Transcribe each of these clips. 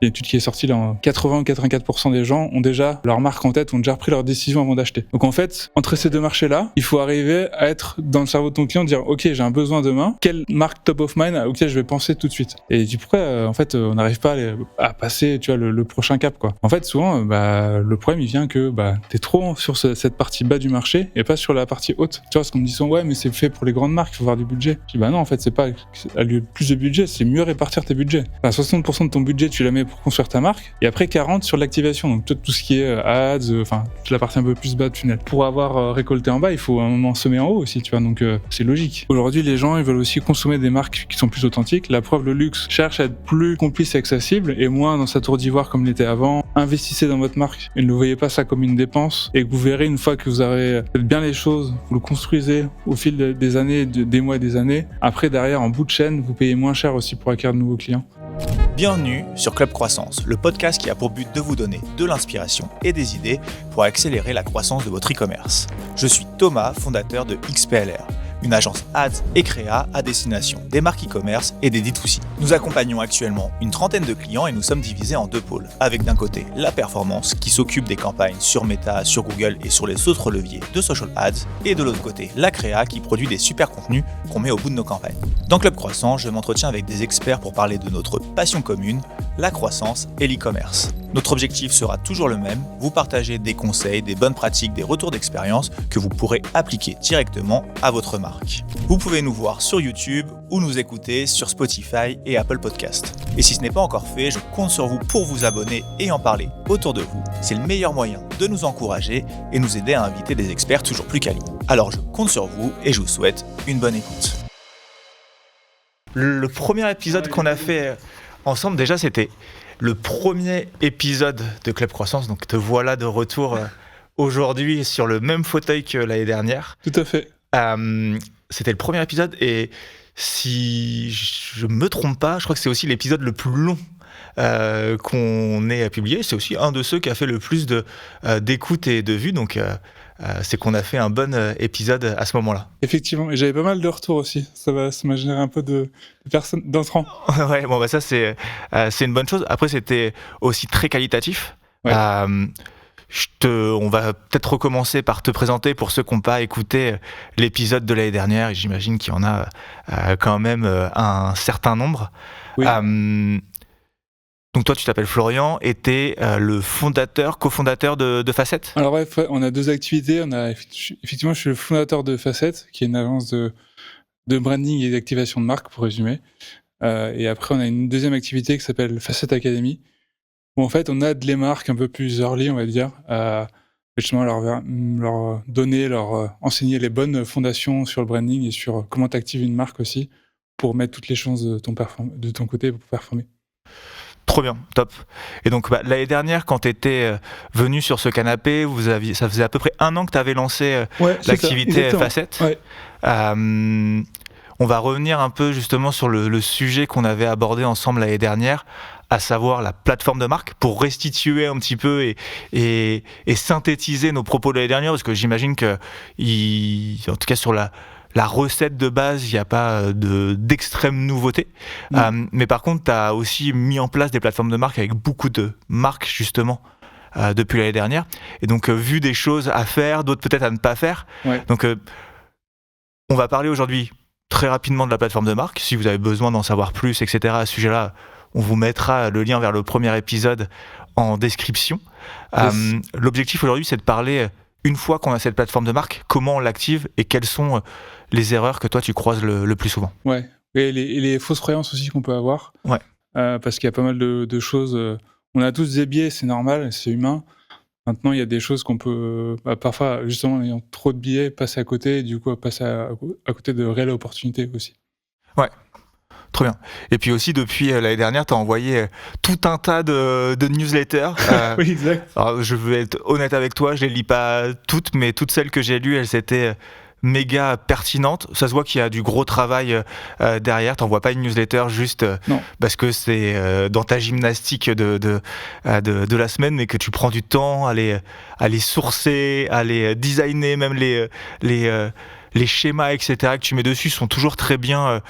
Il y a une étude qui est sortie là, 80 ou 84% des gens ont déjà leur marque en tête, ont déjà pris leur décision avant d'acheter. Donc en fait, entre ces deux marchés-là, il faut arriver à être dans le cerveau de ton client, dire ok, j'ai un besoin demain, quelle marque top of mind auquel je vais penser tout de suite. Et du coup, en fait, on n'arrive pas à passer, tu vois, le prochain cap, quoi. En fait, souvent, le problème il vient que t'es trop sur cette partie bas du marché et pas sur la partie haute. Tu vois, parce qu'on me dit souvent ouais, mais c'est fait pour les grandes marques, il faut avoir du budget. Je dis non, en fait, c'est pas à lieu de plus de budget, c'est mieux répartir tes budgets. 60% de ton budget, tu la mets pour construire ta marque, et après 40 sur l'activation, donc tout ce qui est ads, toute la partie un peu plus bas de funnel. Pour avoir récolté en bas, il faut à un moment semer en haut aussi, tu vois, donc c'est logique. Aujourd'hui, les gens, ils veulent aussi consommer des marques qui sont plus authentiques. La preuve, le luxe cherche à être plus complice et accessible, et moins dans sa tour d'ivoire comme l'était avant. Investissez dans votre marque, et ne voyez pas ça comme une dépense, et que vous verrez une fois que vous aurez fait bien les choses, vous le construisez au fil des années, des mois et des années. Après, derrière, en bout de chaîne, vous payez moins cher aussi pour acquérir de nouveaux clients. Bienvenue sur Club Croissance, le podcast qui a pour but de vous donner de l'inspiration et des idées pour accélérer la croissance de votre e-commerce. Je suis Thomas, fondateur de XPLR, une agence ads et créa à destination des marques e-commerce et des D2C. Nous accompagnons actuellement une trentaine de clients et nous sommes divisés en deux pôles, avec d'un côté la performance qui s'occupe des campagnes sur Meta, sur Google et sur les autres leviers de social ads, et de l'autre côté la créa qui produit des super contenus qu'on met au bout de nos campagnes. Dans Club Croissance, je m'entretiens avec des experts pour parler de notre passion commune, la croissance et l'e-commerce. Notre objectif sera toujours le même, vous partager des conseils, des bonnes pratiques, des retours d'expérience que vous pourrez appliquer directement à votre marque. Vous pouvez nous voir sur YouTube ou nous écouter sur Spotify et Apple Podcast. Et si ce n'est pas encore fait, je compte sur vous pour vous abonner et en parler autour de vous. C'est le meilleur moyen de nous encourager et nous aider à inviter des experts toujours plus quali. Alors je compte sur vous et je vous souhaite une bonne écoute. Le premier épisode qu'on a fait ensemble, déjà, c'était le premier épisode de Club Croissance. Donc, te voilà de retour aujourd'hui sur le même fauteuil que l'année dernière. Tout à fait. C'était le premier épisode et si je me trompe pas, je crois que c'est aussi l'épisode le plus long qu'on ait publié. C'est aussi un de ceux qui a fait le plus d'écoutes et de vues. Donc, c'est qu'on a fait un bon épisode à ce moment-là. Effectivement, et j'avais pas mal de retours aussi. Ça m'a généré un peu de personnes d'entrants. Ouais, bon, ça c'est une bonne chose. Après, c'était aussi très qualitatif. Ouais. On va peut-être recommencer par te présenter pour ceux qui n'ont pas écouté l'épisode de l'année dernière. Et j'imagine qu'il y en a quand même un certain nombre. Oui. Donc toi, tu t'appelles Florian et tu es le cofondateur de Facette. Alors ouais, on a deux activités. Effectivement, je suis le fondateur de Facette, qui est une agence de branding et d'activation de marque, pour résumer. Et après, on a une deuxième activité qui s'appelle Facette Academy, où en fait, on aide les marques un peu plus early, on va dire, à justement leur donner, leur enseigner les bonnes fondations sur le branding et sur comment t'actives une marque aussi, pour mettre toutes les chances de ton côté pour performer. Trop bien, top. Et donc l'année dernière, quand tu étais venu sur ce canapé, ça faisait à peu près 1 an que tu avais lancé l'activité Facette. Ouais. On va revenir un peu justement sur le sujet qu'on avait abordé ensemble l'année dernière, à savoir la plateforme de marque, pour restituer un petit peu et synthétiser nos propos de l'année dernière, parce que j'imagine que, en tout cas sur la recette de base, il n'y a pas d'extrême nouveauté. Mais par contre, tu as aussi mis en place des plateformes de marque avec beaucoup de marques, justement, depuis l'année dernière. Et donc, vu des choses à faire, d'autres peut-être à ne pas faire. Ouais. Donc, on va parler aujourd'hui très rapidement de la plateforme de marque. Si vous avez besoin d'en savoir plus, etc., à ce sujet-là, on vous mettra le lien vers le premier épisode en description. Yes. L'objectif aujourd'hui, c'est de parler, une fois qu'on a cette plateforme de marque, comment on l'active et quelles sont les erreurs que toi tu croises le plus souvent. Ouais, et les fausses croyances aussi qu'on peut avoir. Ouais. Parce qu'il y a pas mal de choses. On a tous des biais, c'est normal, c'est humain. Maintenant, il y a des choses qu'on peut, parfois, justement, en ayant trop de biais, passer à côté, et du coup, passer à côté de réelles opportunités aussi. Ouais. Trop bien. Et puis aussi, depuis l'année dernière, tu as envoyé tout un tas de newsletters. Oui, exact. Alors, je veux être honnête avec toi, je les lis pas toutes, mais toutes celles que j'ai lues, elles étaient méga pertinentes. Ça se voit qu'il y a du gros travail derrière. T'envoies pas une newsletter juste parce que c'est dans ta gymnastique de la semaine, mais que tu prends du temps à les sourcer, à les designer, même les les schémas, etc., que tu mets dessus sont toujours très bien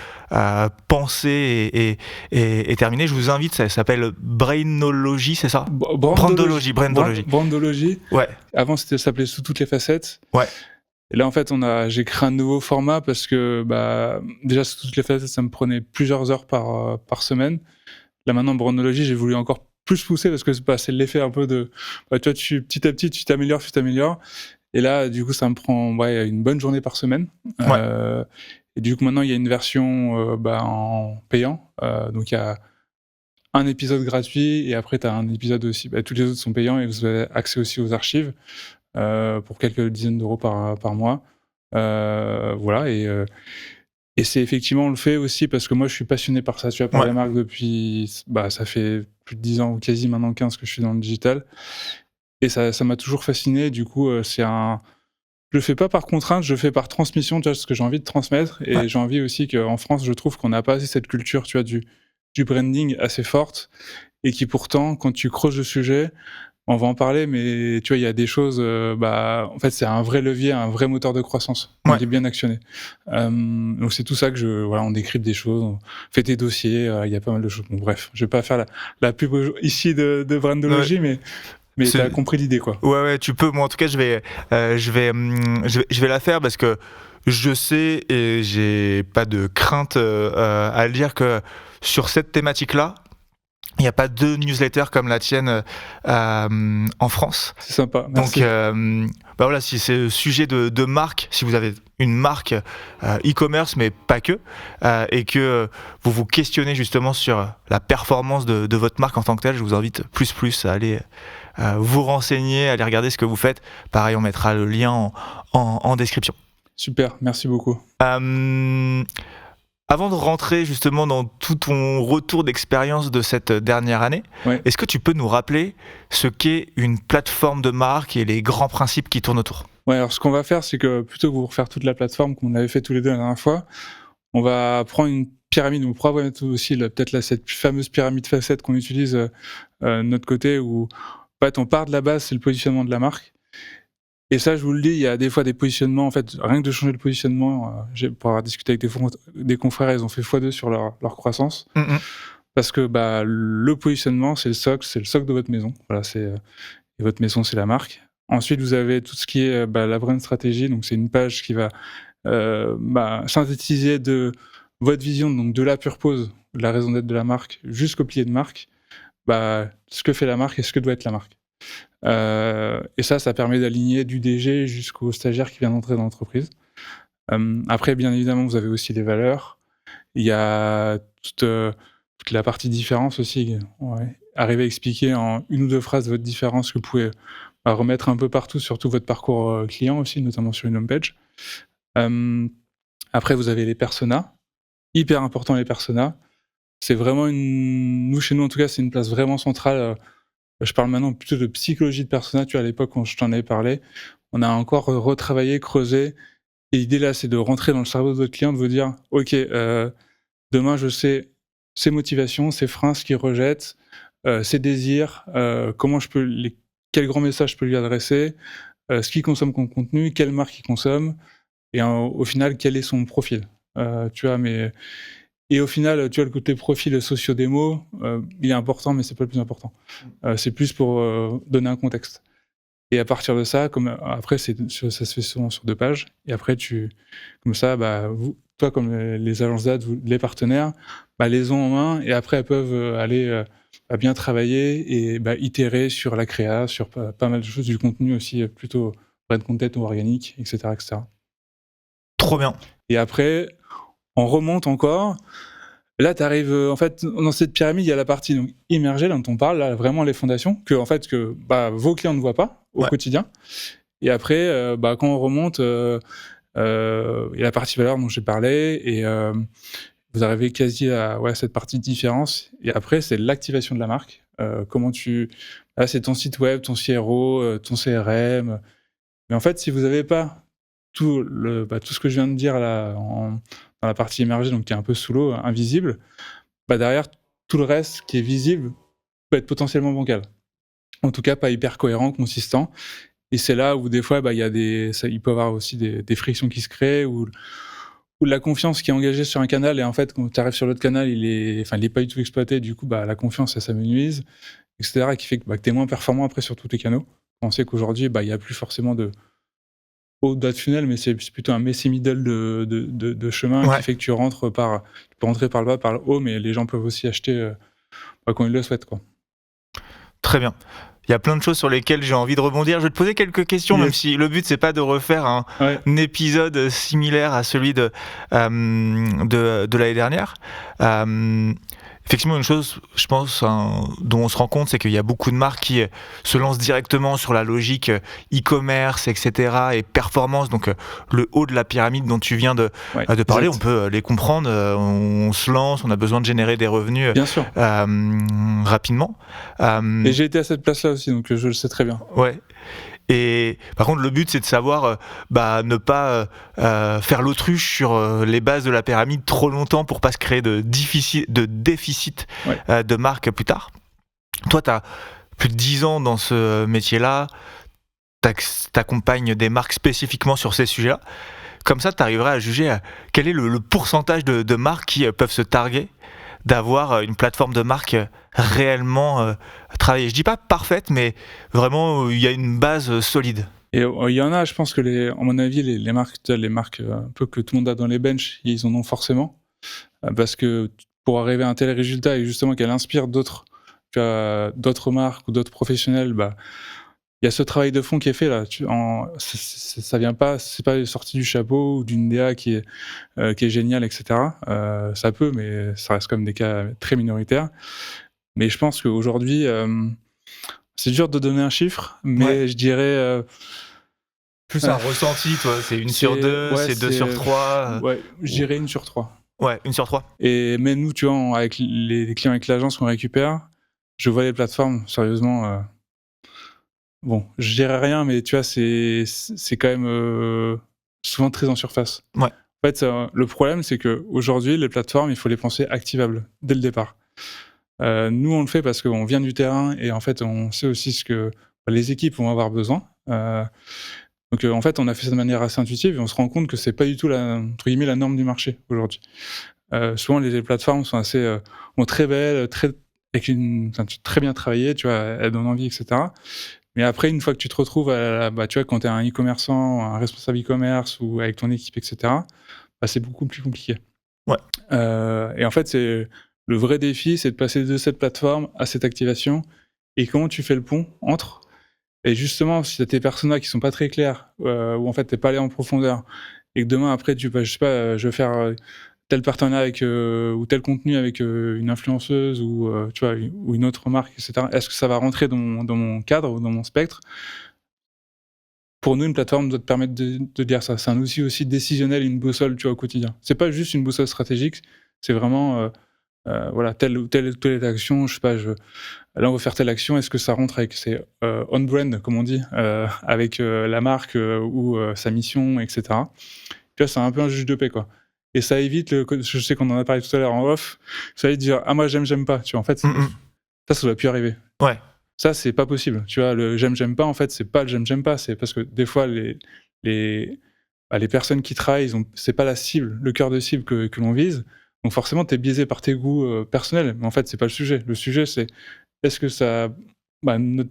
pensés et terminés. Je vous invite, ça s'appelle Brainology, c'est ça? Brandology. Brandology. Ouais. Avant, ça s'appelait Sous toutes les facettes. Ouais. Et là, en fait, j'ai créé un nouveau format parce que déjà, Sous toutes les facettes, ça me prenait plusieurs heures par semaine. Là, maintenant, Brandology, j'ai voulu encore plus pousser parce que c'est l'effet un peu de... tu vois, petit à petit, tu t'améliores. Et là, du coup, ça me prend une bonne journée par semaine. Ouais. Et du coup, maintenant, il y a une version en payant. Donc, il y a un épisode gratuit et après, tu as un épisode aussi. Tous les autres sont payants et vous avez accès aussi aux archives pour quelques dizaines d'euros par mois. Voilà. Et c'est effectivement, on le fait aussi parce que moi, je suis passionné par ça. Tu vois, par les marques depuis... ça fait plus de 10 ans ou quasi maintenant 15 que je suis dans le digital. Et ça m'a toujours fasciné. Du coup, je le fais pas par contrainte, je le fais par transmission, tu vois, ce que j'ai envie de transmettre. Et j'ai envie aussi qu'en France, je trouve qu'on n'a pas assez cette culture, tu vois, du branding assez forte. Et qui pourtant, quand tu creuses le sujet, on va en parler, mais tu vois, il y a des choses, en fait, c'est un vrai levier, un vrai moteur de croissance. Il est bien actionné. Donc c'est tout ça que on décrypte des choses, on fait des dossiers, il y a pas mal de choses. Bon, bref, je vais pas faire la pub ici de Brandology, mais tu as compris l'idée, quoi. Ouais, tu peux. Moi, en tout cas, je vais la faire parce que je sais et j'ai pas de crainte à le dire que sur cette thématique-là, il n'y a pas deux newsletters comme la tienne en France. C'est sympa, merci. Donc, voilà, si c'est le sujet de marque, si vous avez une marque e-commerce, mais pas que, et que vous vous questionnez justement sur la performance de votre marque en tant que telle, je vous invite plus à aller vous renseigner, à aller regarder ce que vous faites. Pareil, on mettra le lien en description. Super, merci beaucoup. Avant de rentrer justement dans tout ton retour d'expérience de cette dernière année, est-ce que tu peux nous rappeler ce qu'est une plateforme de marque et les grands principes qui tournent autour ? Ouais, alors ce qu'on va faire, c'est que plutôt que vous refaire toute la plateforme comme on avait fait tous les deux la dernière fois, on va prendre une pyramide, on pourra voir aussi peut-être cette fameuse pyramide facette qu'on utilise de notre côté, où en fait, on part de la base, c'est le positionnement de la marque. Et ça, je vous le dis, il y a des fois des positionnements, en fait, rien que de changer le positionnement, pour avoir discuté avec des confrères, ils ont fait x2 sur leur croissance. Parce que le positionnement, c'est le socle de votre maison. Voilà, et votre maison, c'est la marque. Ensuite, vous avez tout ce qui est la brand stratégie, donc c'est une page qui va synthétiser de votre vision, donc de la purpose, de la raison d'être de la marque, jusqu'au pilier de marque, ce que fait la marque et ce que doit être la marque. Et ça permet d'aligner du DG jusqu'au stagiaire qui vient d'entrer dans l'entreprise. Après, bien évidemment, vous avez aussi les valeurs. Il y a toute la partie différence aussi. Arriver à expliquer en une ou deux phrases votre différence que vous pouvez remettre un peu partout, surtout votre parcours client aussi, notamment sur une homepage. Après, vous avez les personas. Hyper important, les personas. C'est vraiment nous, chez nous en tout cas, c'est une place vraiment centrale. Je parle maintenant plutôt de psychologie de persona. Tu vois, à l'époque, quand je t'en avais parlé, on a encore retravaillé, creusé. Et l'idée là, c'est de rentrer dans le cerveau de votre client, de vous dire, OK, demain, je sais ses motivations, ses freins, ce qu'il rejette, ses désirs, quel grand message je peux lui adresser, ce qu'il consomme comme contenu, quelle marque il consomme, et au final, quel est son profil. Tu vois, et au final, tu vois, le côté profil socio-démo, il est important, mais c'est pas le plus important. C'est plus pour donner un contexte. Et à partir de ça, après, ça se fait souvent sur 2 pages. Et après, comme ça, toi, comme les agences d'ads, les partenaires, les ont en main. Et après, elles peuvent aller bien travailler et itérer sur la créa, sur pas mal de choses, du contenu aussi, plutôt brand content ou organique, etc., etc. Trop bien. Et après, on remonte encore. Là, tu arrives, en fait, dans cette pyramide, il y a la partie donc, immergée, dont on parle, là, vraiment les fondations, que vos clients ne voient pas au quotidien. Et après, quand on remonte, il y a la partie valeur dont j'ai parlé, et vous arrivez quasi à cette partie de différence. Et après, c'est l'activation de la marque. Là, c'est ton site web, ton CRO, ton CRM. Mais en fait, si vous n'avez pas tout ce que je viens de dire là, dans la partie émergée, donc qui est un peu sous l'eau, invisible, derrière, tout le reste qui est visible peut être potentiellement bancal. En tout cas, pas hyper cohérent, consistant. Et c'est là où des fois, il peut y avoir aussi des frictions qui se créent, ou de la confiance qui est engagée sur un canal, et en fait, quand tu arrives sur l'autre canal, il est pas du tout exploité. Du coup, la confiance, ça s'amenuise, etc., qui fait que tu es moins performant après sur tous tes canaux. On sait qu'aujourd'hui, il n'y a plus forcément de haut de tunnel, mais c'est plutôt un messy middle de chemin qui fait que tu peux rentrer par le bas, par le haut, mais les gens peuvent aussi acheter quand ils le souhaitent, quoi. Très bien. Il y a plein de choses sur lesquelles j'ai envie de rebondir. Je vais te poser quelques questions, même si le but, c'est pas de refaire un épisode similaire à celui de l'année dernière. Effectivement, une chose, je pense, dont on se rend compte, c'est qu'il y a beaucoup de marques qui se lancent directement sur la logique e-commerce, etc., et performance, donc le haut de la pyramide dont tu viens de parler. On peut les comprendre, on se lance, on a besoin de générer des revenus rapidement. Et j'ai été à cette place-là aussi, donc je le sais très bien. Ouais. Et par contre, le but, c'est de savoir ne pas faire l'autruche sur les bases de la pyramide trop longtemps pour pas se créer de déficit de marque plus tard. Toi, tu as plus de 10 ans dans ce métier-là, t'accompagnes des marques spécifiquement sur ces sujets-là. Comme ça, tu arriverais à juger quel est le pourcentage de marques qui peuvent se targuer d'avoir une plateforme de marque réellement travaillée. Je dis pas parfaite, mais vraiment il y a une base solide. Et il y en a, je pense que à mon avis, les marques un peu que tout le monde a dans les benches, ils en ont forcément, parce que pour arriver à un tel résultat et justement qu'elle inspire d'autres marques ou d'autres professionnels, il y a ce travail de fond qui est fait là. Ça vient pas, c'est pas sorti du chapeau ou d'une DA qui est géniale, etc. Ça peut, mais ça reste comme des cas très minoritaires. Mais je pense qu'aujourd'hui, c'est dur de donner un chiffre, mais je dirais plus un ressenti, toi. C'est 1 sur 2, c'est 2 sur 3. Ouais, je dirais 1 sur 3. Ouais, 1 sur 3. Et même nous, tu vois, avec les clients avec l'agence qu'on récupère, je vois les plateformes, sérieusement. Bon, je dirais rien, mais tu vois, c'est quand même souvent très en surface. Ouais. En fait, le problème, c'est qu'aujourd'hui, les plateformes, il faut les penser activables dès le départ. Nous, on le fait parce qu'on vient du terrain et en fait, on sait aussi ce que les équipes vont avoir besoin. Donc, en fait, on a fait ça de manière assez intuitive et on se rend compte que c'est pas du tout entre guillemets, la norme du marché aujourd'hui. Souvent, les plateformes sont assez très belles, très bien travaillées, tu vois, elles donnent envie, etc. Mais après, une fois que tu te retrouves tu vois, quand tu es un e-commerçant, un responsable e-commerce ou avec ton équipe, etc., c'est beaucoup plus compliqué. Ouais. Et en fait, le vrai défi, c'est de passer de cette plateforme à cette activation. Et comment tu fais le pont entre. Et justement, si tu as tes personas qui sont pas très clairs, ou en fait, t'es pas allé en profondeur, et que demain, après, je sais pas, je vais faire tel partenariat avec, ou tel contenu avec une influenceuse ou, tu vois, ou une autre marque, etc. Est-ce que ça va rentrer dans mon cadre ou dans mon spectre ? Pour nous, une plateforme doit te permettre de dire ça. C'est un outil aussi décisionnel, une boussole, tu vois, au quotidien. C'est pas juste une boussole stratégique, c'est vraiment, telle ou telle action, je sais pas, là, on veut faire telle action, est-ce que ça rentre avec ses on-brand, comme on dit, avec la marque ou sa mission, etc. Tu vois, c'est un peu un juge de paix, quoi. Et ça évite, je sais qu'on en a parlé tout à l'heure en off, ça évite de dire « Ah, moi, j'aime pas ». Tu vois, en fait, ça doit plus arriver. Ouais. Ça, c'est pas possible. Tu vois, le j'aime pas, en fait, c'est pas le j'aime pas. C'est parce que des fois, les personnes qui travaillent, c'est pas la cible, le cœur de cible que l'on vise. Donc forcément, t'es biaisé par tes goûts personnels. Mais en fait, c'est pas le sujet. Le sujet, c'est est-ce que ça,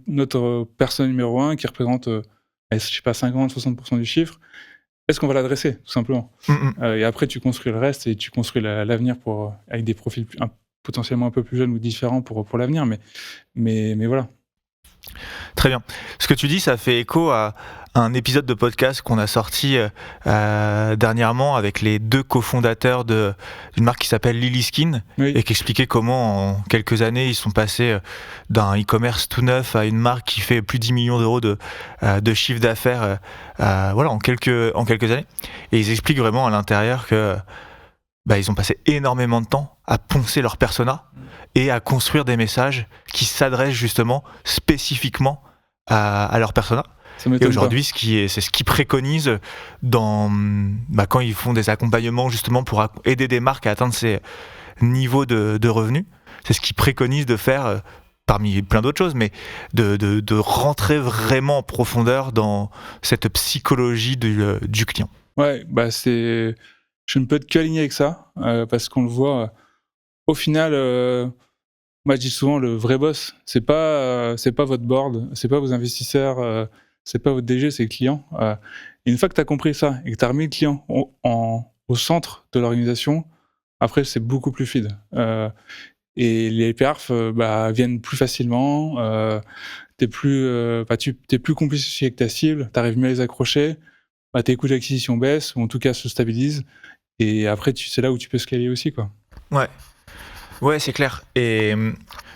notre personne numéro 1 qui représente, je sais pas, 50-60% du chiffre, est-ce qu'on va l'adresser, tout simplement. Et après, tu construis le reste et tu construis l'avenir avec des profils potentiellement un peu plus jeunes ou différents pour l'avenir. Mais voilà. Très bien. Ce que tu dis, ça fait écho à un épisode de podcast qu'on a sorti dernièrement avec les 2 cofondateurs d'une marque qui s'appelle Lily Skin, et qui expliquait comment en quelques années ils sont passés d'un e-commerce tout neuf à une marque qui fait plus de 10 millions d'euros de chiffre d'affaires en quelques années. Et ils expliquent vraiment à l'intérieur que ils ont passé énormément de temps à poncer leur persona et à construire des messages qui s'adressent justement spécifiquement à leur persona. Et aujourd'hui, c'est ce qu'ils préconisent quand ils font des accompagnements justement pour aider des marques à atteindre ces niveaux de revenus. C'est ce qu'ils préconisent de faire parmi plein d'autres choses, mais de rentrer vraiment en profondeur dans cette psychologie du client. Ouais, bah je ne peux être qu'aligné avec ça, parce qu'on le voit, au final, moi je dis souvent le vrai boss, c'est pas votre board, c'est pas vos investisseurs, c'est pas votre DG, c'est le client. Et une fois que tu as compris ça et que tu as remis le client au centre de l'organisation, après c'est beaucoup plus fluide. Et les perfs, viennent plus facilement, tu es plus complice aussi avec ta cible, tu arrives mieux à les accrocher, tes coûts d'acquisition baissent ou en tout cas se stabilisent et après c'est là où tu peux scaler aussi, quoi. Ouais. Ouais, c'est clair. Et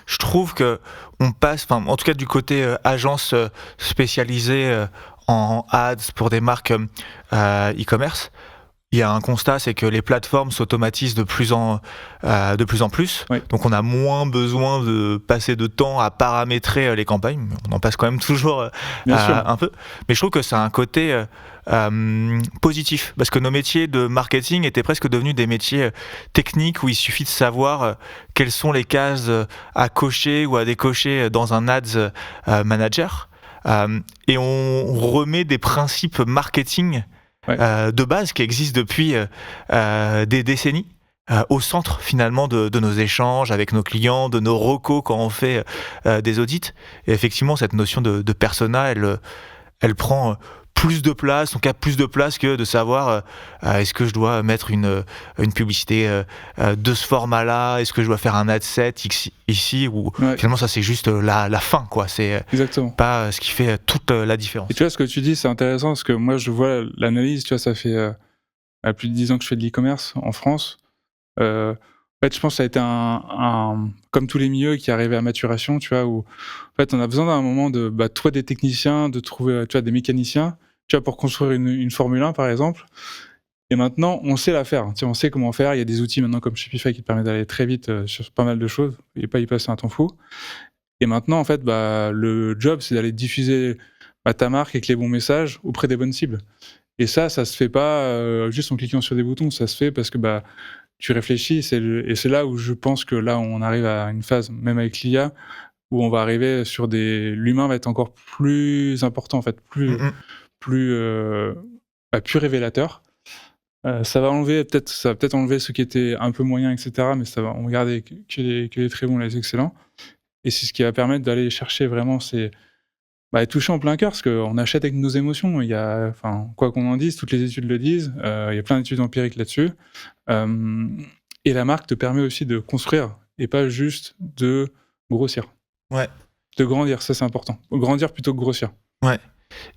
je trouve que on passe, enfin, en tout cas du côté agence spécialisée en ads pour des marques e-commerce, il y a un constat, c'est que les plateformes s'automatisent de plus en plus. Oui. Donc on a moins besoin de passer de temps à paramétrer les campagnes. On en passe quand même toujours Bien sûr. un peu. Mais je trouve que ça a un côté positif, parce que nos métiers de marketing étaient presque devenus des métiers techniques où il suffit de savoir quelles sont les cases à cocher ou à décocher dans un ads manager. Et on remet des principes marketing de base qui existent depuis des décennies au centre finalement de nos échanges avec nos clients, de nos recos quand on fait des audits. Et effectivement, cette notion de persona, elle prend plus de place, donc a plus de place que de savoir est-ce que je dois mettre une publicité de ce format-là, est-ce que je dois faire un ad set ici, ou finalement ça c'est juste la fin, quoi. C'est Exactement. pas ce qui fait toute la différence. Et tu vois, ce que tu dis, c'est intéressant parce que moi, je vois l'analyse, tu vois, ça fait plus de 10 ans que je fais de l'e-commerce en France. En fait, je pense que ça a été comme tous les milieux qui arrivaient à maturation, tu vois, où en fait, on a besoin d'un moment de trouver des techniciens, de trouver, tu vois, des mécaniciens, tu vois, pour construire une Formule 1, par exemple. Et maintenant, on sait la faire. Tu sais, on sait comment faire. Il y a des outils maintenant comme Shopify qui te permettent d'aller très vite sur pas mal de choses et pas y passer un temps fou. Et maintenant, en fait, le job, c'est d'aller diffuser ta marque avec les bons messages auprès des bonnes cibles. Et ça se fait pas juste en cliquant sur des boutons. Ça se fait parce que tu réfléchis. Et c'est là où je pense que là, on arrive à une phase, même avec l'IA, où on va arriver sur l'humain va être encore plus important, en fait, plus révélateur. Ça va peut-être enlever ceux qui étaient un peu moyens, etc. Mais on va garder que les très bons, les excellents. Et c'est ce qui va permettre d'aller chercher vraiment toucher en plein cœur, parce qu'on achète avec nos émotions. Quoi qu'on en dise, toutes les études le disent. Il y a plein d'études empiriques là-dessus. Et la marque te permet aussi de construire et pas juste de grossir. Ouais. De grandir, ça c'est important. Grandir plutôt que grossir. Ouais.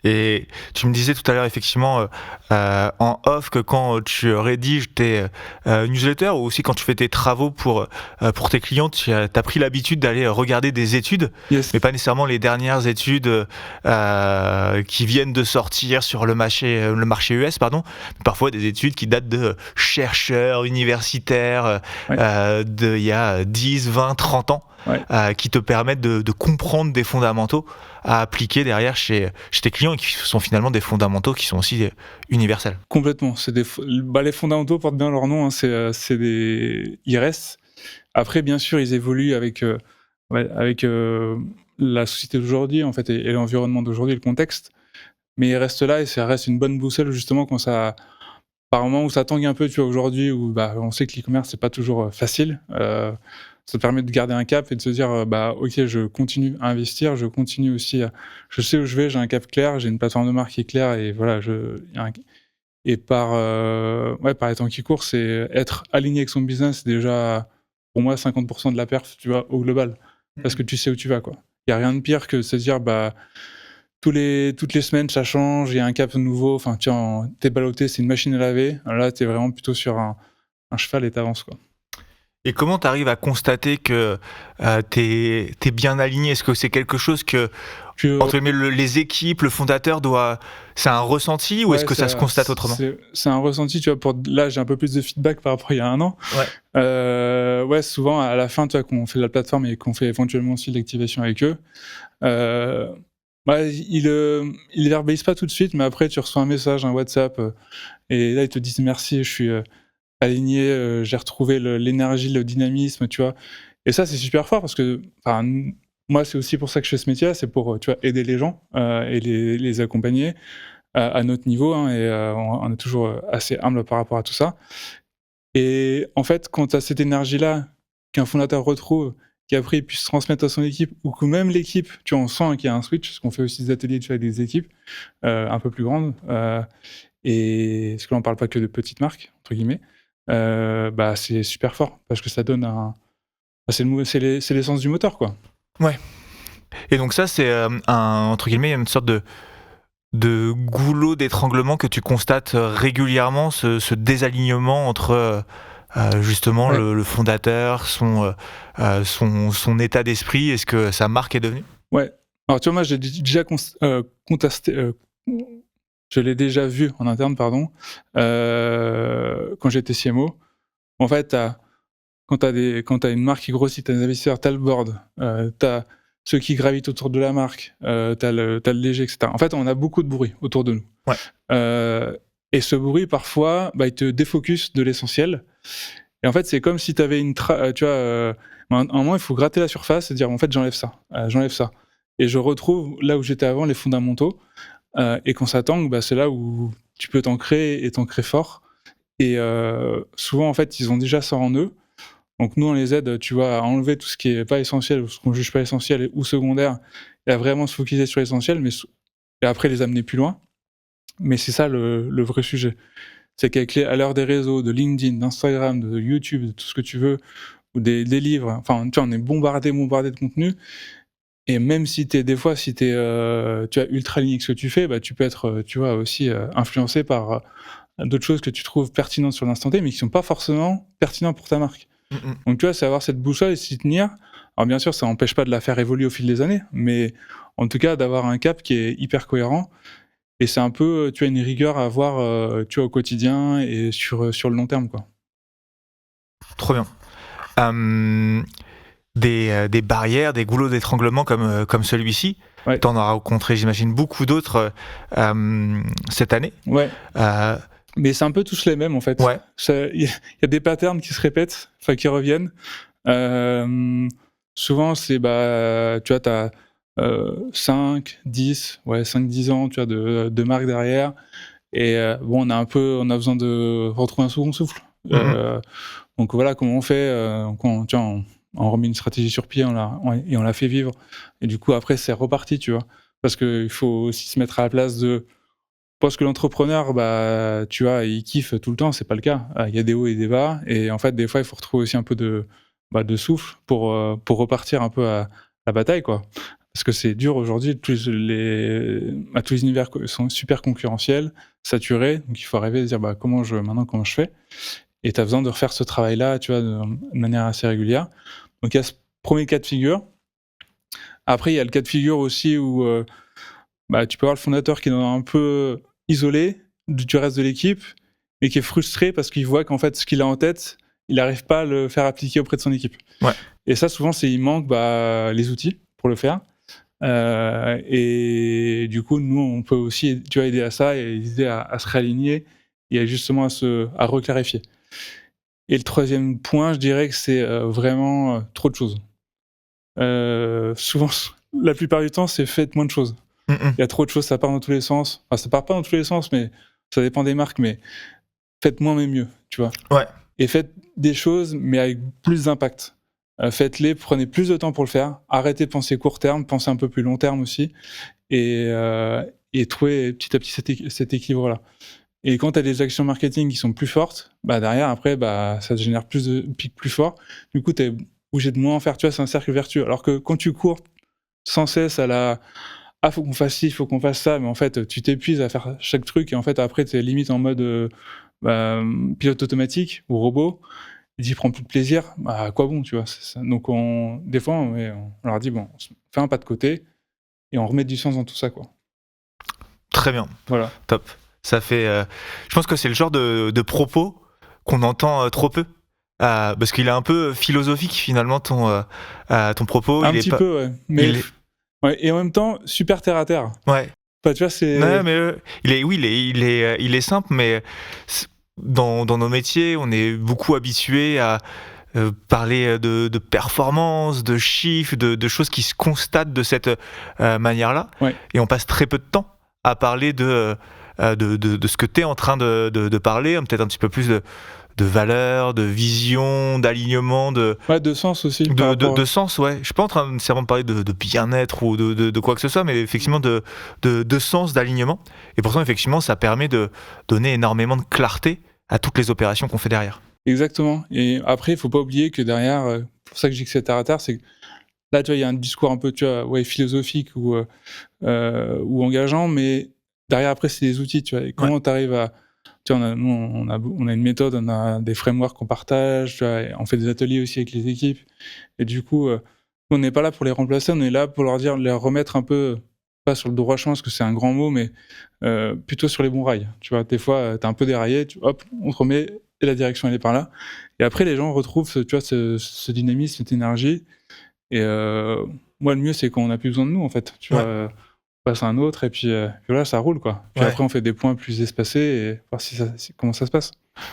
Et tu me disais tout à l'heure effectivement en off que quand tu rédiges tes newsletters ou aussi quand tu fais tes travaux pour tes clients, tu as pris l'habitude d'aller regarder des études, Yes. mais pas nécessairement les dernières études qui viennent de sortir sur le marché US, mais parfois des études qui datent de chercheurs universitaires d'il y a 10, 20, 30 ans. Qui te permettent de comprendre des fondamentaux à appliquer derrière chez tes clients et qui sont finalement des fondamentaux qui sont aussi universels. Complètement. C'est les fondamentaux portent bien leur nom. Ils restent. Après, bien sûr, ils évoluent avec la société d'aujourd'hui, en fait, et l'environnement d'aujourd'hui, le contexte. Mais ils restent là et ça reste une bonne boussole justement quand ça, par moment où ça tangue un peu, tu vois, aujourd'hui où on sait que l'e-commerce c'est pas toujours facile. Ça te permet de garder un cap et de se dire ok, je continue à investir, je continue aussi je sais où je vais, j'ai un cap clair, j'ai une plateforme de marque qui est claire et voilà, et par les temps qui courent, c'est être aligné avec son business, c'est déjà pour moi 50% de la perf, tu vois, au global, parce que tu sais où tu vas, quoi. Il y a rien de pire que de se dire toutes les semaines ça change, il y a un cap nouveau, enfin tiens, t'es ballotté, c'est une machine à laver. Alors là, t'es vraiment plutôt sur un cheval et t'avances, quoi. Et comment tu arrives à constater que t'es bien aligné ? Est-ce que c'est quelque chose que, entre les équipes, le fondateur c'est un ressenti ou est-ce que ça se constate autrement ? C'est un ressenti, tu vois. Là, j'ai un peu plus de feedback par rapport à il y a un an. Souvent à la fin, tu vois, quand on fait la plateforme et qu'on fait éventuellement aussi l'activation avec eux, ils verbalisent pas tout de suite, mais après tu reçois un message, un WhatsApp, et là ils te disent merci, je suis aligné, j'ai retrouvé l'énergie, le dynamisme, tu vois. Et ça c'est super fort parce que moi, c'est aussi pour ça que je fais ce métier, c'est pour, tu vois, aider les gens et les accompagner à notre niveau, hein, et on est toujours assez humble par rapport à tout ça. Et en fait, quand tu as cette énergie-là qu'un fondateur retrouve, qui après il puisse transmettre à son équipe, ou que même l'équipe, tu vois, on sent qu'il y a un switch, parce qu'on fait aussi des ateliers, tu vois, avec des équipes un peu plus grandes, et parce que là, on parle pas que de petites marques, entre guillemets, bah, c'est super fort, parce que ça donne un... bah, c'est l'essence du moteur, quoi. Ouais. Et donc ça, c'est entre guillemets, une sorte de goulot d'étranglement que tu constates régulièrement, ce désalignement entre justement Ouais. le fondateur, son état d'esprit et ce que sa marque est devenue. Ouais. Alors, tu vois, moi, j'ai déjà contesté, je l'ai déjà vu en interne, pardon, quand j'étais CMO. En fait, quand tu as une marque qui grossit, tu as des investisseurs, tu as le board, tu as ceux qui gravitent autour de la marque, tu as le DG, etc. En fait, on a beaucoup de bruit autour de nous. Ouais. Et ce bruit, parfois, bah, il te défocus de l'essentiel. Et en fait, c'est comme si tu avais tu vois, à un moment, il faut gratter la surface et dire, en fait, j'enlève ça, j'enlève ça. Et je retrouve là où j'étais avant, les fondamentaux. Et quand ça tangue, bah, c'est là où tu peux t'ancrer et t'ancrer fort. Et souvent, en fait, ils ont déjà ça en eux. Donc nous, on les aide, tu vois, à enlever tout ce qui est pas essentiel ou ce qu'on juge pas essentiel ou secondaire, et à vraiment se focaliser sur l'essentiel, et après les amener plus loin. Mais c'est ça le vrai sujet. C'est à l'heure des réseaux, de LinkedIn, d'Instagram, de YouTube, de tout ce que tu veux, ou des livres, enfin, tu vois, on est bombardé de contenu. Et même si des fois, si tu es ultra aligné avec ce que tu fais, bah, tu peux être, tu vois, aussi influencé par d'autres choses que tu trouves pertinentes sur l'instant T, mais qui sont pas forcément pertinentes pour ta marque. Donc tu vois, c'est avoir cette boussole et s'y tenir. Alors bien sûr, ça n'empêche pas de la faire évoluer au fil des années, mais en tout cas d'avoir un cap qui est hyper cohérent. Et c'est un peu, tu as une rigueur à avoir, tu vois, au quotidien et sur le long terme, quoi. Trop bien. Des barrières, des goulots d'étranglement comme celui-ci. Ouais. Tu en auras rencontré, j'imagine, beaucoup d'autres cette année. Ouais. Euh, Mais c'est un peu tous les mêmes, en fait. Ouais. Il y a des patterns qui se répètent, enfin qui reviennent. Souvent, c'est, bah, tu vois, tu as 5, 10 ans, tu vois, de marque derrière. Et bon, on a besoin de retrouver un second souffle. Donc voilà comment on fait. Tu vois, on remet une stratégie sur pied, et on la fait vivre. Et du coup, après, c'est reparti, tu vois. Parce qu'il faut aussi se mettre à la place de... Je pense que l'entrepreneur, bah, tu vois, il kiffe tout le temps, c'est pas le cas. Il y a des hauts et des bas. Et en fait, des fois, il faut retrouver aussi un peu de souffle pour repartir un peu à la bataille, quoi. Parce que c'est dur aujourd'hui, tous les univers sont super concurrentiels, saturés, donc il faut arriver à se dire, bah, comment je fais? Et tu as besoin de refaire ce travail-là, tu vois, de manière assez régulière. Donc il y a ce premier cas de figure. Après, il y a le cas de figure aussi où bah, tu peux avoir le fondateur qui est un peu isolé du reste de l'équipe, mais qui est frustré parce qu'il voit qu'en fait, ce qu'il a en tête, il n'arrive pas à le faire appliquer auprès de son équipe. Ouais. Et ça, souvent, il manque les outils pour le faire. Et du coup, nous, on peut aussi, tu vois, aider à ça et aider à se réaligner et justement à reclarifier. Et le troisième point, je dirais que c'est vraiment trop de choses. Souvent, la plupart du temps, c'est faites moins de choses. Il y a trop de choses, ça part dans tous les sens. Enfin, ça part pas dans tous les sens, mais ça dépend des marques, mais faites moins mais mieux, tu vois. Ouais. Et faites des choses, mais avec plus d'impact. Faites-les, prenez plus de temps pour le faire. Arrêtez de penser court terme, pensez un peu plus long terme aussi. Et trouvez petit à petit cet équilibre-là. Et quand tu as des actions marketing qui sont plus fortes, bah derrière, après, bah, ça te génère plus de pics plus forts. Du coup, tu es obligé de moins en faire. Tu vois, c'est un cercle vertueux. Alors que quand tu cours sans cesse à la... Ah, faut qu'on fasse ci, faut qu'on fasse ça, mais en fait, tu t'épuises à faire chaque truc, et en fait, après, tu es limite en mode pilote automatique ou robot, et tu prends plus de plaisir, bah, à quoi bon, tu vois, c'est ça. Donc, des fois, on leur dit, bon, on fait un pas de côté, et on remet du sens dans tout ça, quoi. Très bien. Voilà. Top. Ça fait... je pense que c'est le genre de propos qu'on entend trop peu. Parce qu'il est un peu philosophique, finalement, ton propos. Un petit peu, ouais. Mais... Ouais, et en même temps, super terre à terre. Ouais. Enfin, tu vois, c'est... Ouais, mais il est simple, mais dans nos métiers, on est beaucoup habitué à parler de performance, de chiffres, de choses qui se constatent de cette manière-là. Ouais. Et on passe très peu de temps à parler de ce que tu es en train de parler, peut-être un petit peu plus de valeur, de vision, d'alignement, de sens aussi. par rapport de sens, ouais. Je suis pas en train nécessairement de parler de bien-être ou de quoi que ce soit, mais effectivement de sens, d'alignement. Et pourtant, effectivement, ça permet de donner énormément de clarté à toutes les opérations qu'on fait derrière. Exactement. Et après, il faut pas oublier que derrière, pour ça que je dis que c'est terre à terre, c'est que là, tu vois, il y a un discours un peu, tu vois, philosophique ou engageant, mais derrière, après, c'est des outils, tu vois. Et comment tu arrives à... Tu vois, on a une méthode, on a des frameworks qu'on partage, tu vois, et on fait des ateliers aussi avec les équipes. Et du coup, on n'est pas là pour les remplacer, on est là pour leur remettre un peu, pas sur le droit chemin, parce que c'est un grand mot, mais plutôt sur les bons rails. Tu vois, des fois, t'es un peu déraillé, hop, on te remet, et la direction, elle est par là. Et après, les gens retrouvent, tu vois, ce dynamisme, cette énergie. Et moi, le mieux, c'est quand on n'a plus besoin de nous, en fait. Tu vois, on passe à un autre, et puis voilà, ça roule, quoi. Puis après, on fait des points plus espacés, et voir comment ça se passe.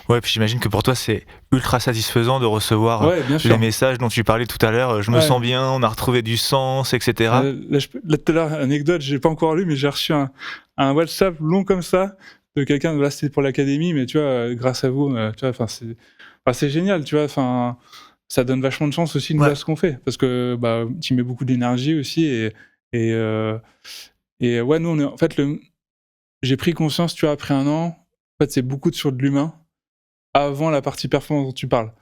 Ouais, puis j'imagine que pour toi, c'est ultra satisfaisant de recevoir les messages dont tu parlais tout à l'heure. Je me sens bien, on a retrouvé du sens, etc. Là, tout à l'heure, anecdote, j'ai pas encore lu, mais j'ai reçu un WhatsApp long comme ça de quelqu'un. Là, c'était pour l'académie, mais tu vois, grâce à vous, tu vois, c'est génial, tu vois. Enfin, ça donne vachement de chance aussi à ce qu'on fait, parce que tu mets beaucoup d'énergie aussi, et ouais, nous, en fait, j'ai pris conscience, tu vois, après un an, en fait, c'est beaucoup sur de l'humain avant la partie performance dont tu parles.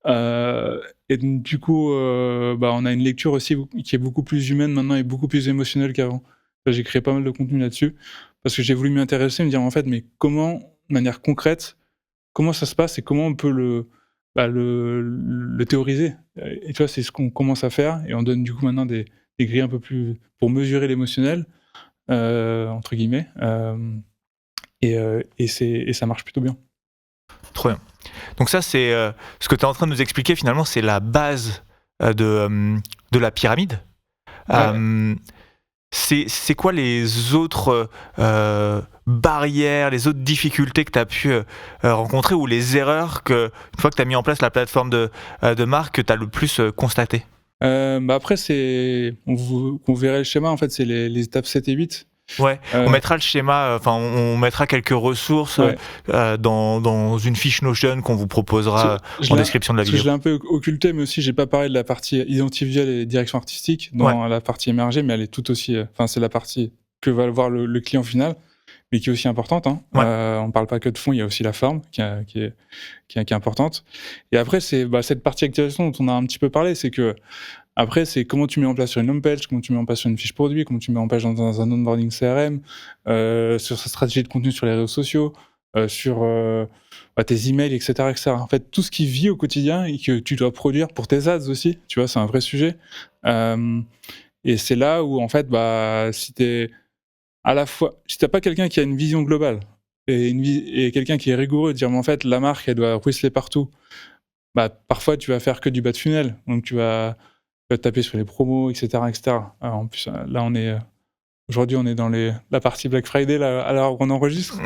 Et donc, du coup, on a une lecture aussi qui est beaucoup plus humaine maintenant et beaucoup plus émotionnelle qu'avant. J'ai créé pas mal de contenu là-dessus parce que j'ai voulu m'y intéresser, me dire en fait, mais comment, de manière concrète, comment ça se passe et comment on peut le théoriser. Et tu vois, c'est ce qu'on commence à faire, et on donne du coup maintenant des grilles un peu plus pour mesurer l'émotionnel, entre guillemets, et ça marche plutôt bien. Trop bien. Donc ça, c'est ce que tu es en train de nous expliquer, finalement, c'est la base de la pyramide. Ouais. C'est quoi les autres barrières, les autres difficultés que tu as pu rencontrer, ou les erreurs que, une fois que tu as mis en place la plateforme de marque, que tu as le plus constaté? Après, on verrait le schéma, en fait, c'est les étapes 7 et 8. Ouais, on mettra le schéma, on mettra quelques ressources dans une fiche Notion qu'on vous proposera en description de la vidéo. Je l'ai un peu occulté, mais aussi j'ai pas parlé de la partie identité visuelle et direction artistique dans la partie émergée, mais elle est tout aussi... c'est la partie que va voir le client final, mais qui est aussi importante. On parle pas que de fond, il y a aussi la forme qui est importante. Et après, c'est cette partie activation dont on a un petit peu parlé, c'est que après, c'est comment tu mets en place sur une home page, comment tu mets en place sur une fiche produit, comment tu mets en place dans un onboarding CRM, sur sa stratégie de contenu sur les réseaux sociaux, sur tes emails, etc., etc. En fait, tout ce qui vit au quotidien et que tu dois produire pour tes ads aussi, tu vois, c'est un vrai sujet. Et c'est là où, en fait, si t'as pas quelqu'un qui a une vision globale et quelqu'un qui est rigoureux, de dire, mais en fait, la marque, elle doit ruisseler partout, parfois, tu vas faire que du bas de funnel. Donc, tu vas taper sur les promos, etc., etc. Alors, en plus, là, aujourd'hui, on est dans la partie Black Friday, là, à l'heure où on enregistre.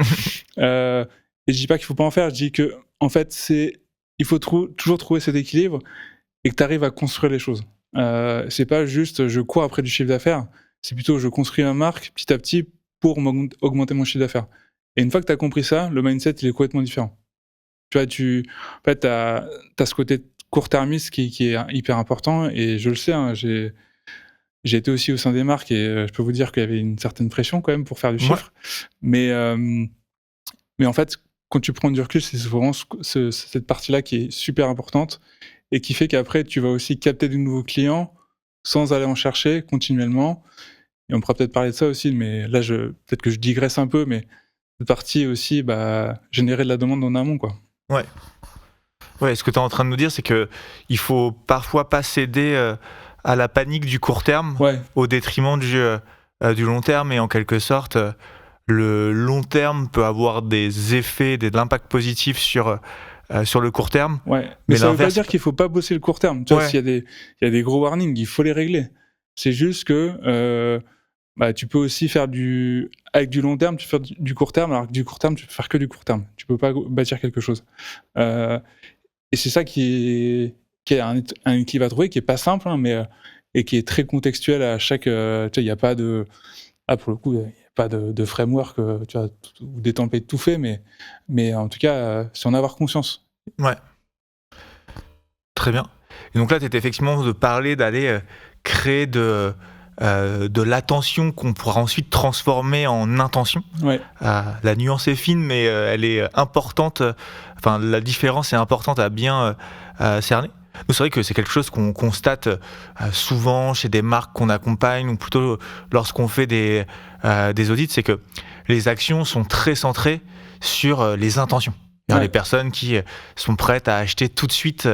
Et je dis pas qu'il faut pas en faire, je dis que, en fait, il faut toujours trouver cet équilibre et que tu arrives à construire les choses. C'est pas juste je cours après du chiffre d'affaires, c'est plutôt je construis ma marque petit à petit pour augmenter mon chiffre d'affaires. Et une fois que tu as compris ça, le mindset, il est complètement différent. Tu vois, en fait, t'as ce côté court-termiste qui est hyper important, et je le sais, j'ai été aussi au sein des marques, et je peux vous dire qu'il y avait une certaine pression quand même pour faire du chiffre. Mais en fait, quand tu prends du recul, c'est vraiment cette partie-là qui est super importante et qui fait qu'après, tu vas aussi capter de nouveaux clients sans aller en chercher continuellement. Et on pourra peut-être parler de ça aussi, mais là, peut-être que je digresse un peu, mais cette partie aussi, générer de la demande en amont, quoi. Ouais, ce que tu es en train de nous dire, c'est qu'il faut parfois pas céder à la panique du court terme au détriment du long terme, et en quelque sorte, le long terme peut avoir des effets, de l'impact positif sur le court terme. Ouais, mais ça veut pas dire qu'il faut pas bosser le court terme. Tu vois, s'il y a des gros warnings, il faut les régler. C'est juste que tu peux aussi faire avec du long terme, tu fais du court terme, alors que du court terme, tu peux faire que du court terme. Tu peux pas bâtir quelque chose. Et c'est ça qui qui est un équilibre à trouver qui est pas simple, hein, mais et qui est très contextuel à chaque. Tu vois, il n'y a pas de. Ah, pour le coup, il n'y a pas de framework, tu vois, ou des templates tout faits, mais en tout cas, c'est en avoir conscience. Ouais, très bien. Et donc là, tu étais effectivement de parler d'aller créer de l'attention qu'on pourra ensuite transformer en intention. Ouais. La nuance est fine, mais elle est importante. Enfin, la différence est importante à bien cerner. Nous, c'est vrai que c'est quelque chose qu'on constate souvent chez des marques qu'on accompagne, ou plutôt lorsqu'on fait des audits, c'est que les actions sont très centrées sur les intentions. Ouais. Les personnes qui sont prêtes à acheter tout de suite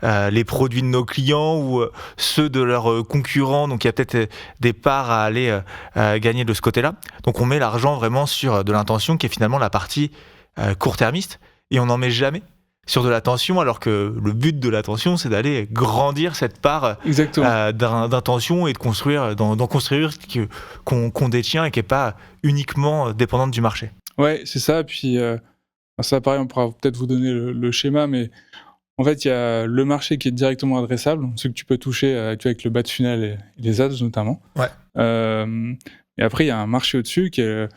les produits de nos clients ou ceux de leurs concurrents, donc il y a peut-être des parts à aller gagner de ce côté-là. Donc on met l'argent vraiment sur de l'intention qui est finalement la partie court-termiste, et on n'en met jamais sur de l'attention, alors que le but de l'attention, c'est d'aller grandir cette part d'intention et de construire, d'en construire qu'on détient et qui n'est pas uniquement dépendante du marché. Ouais, c'est ça. Puis ça, pareil, on pourra peut-être vous donner le schéma, mais en fait, il y a le marché qui est directement adressable, ce que tu peux toucher tu vois, avec le bas de funnel et les ads notamment. Ouais. Et après, il y a un marché au-dessus qui est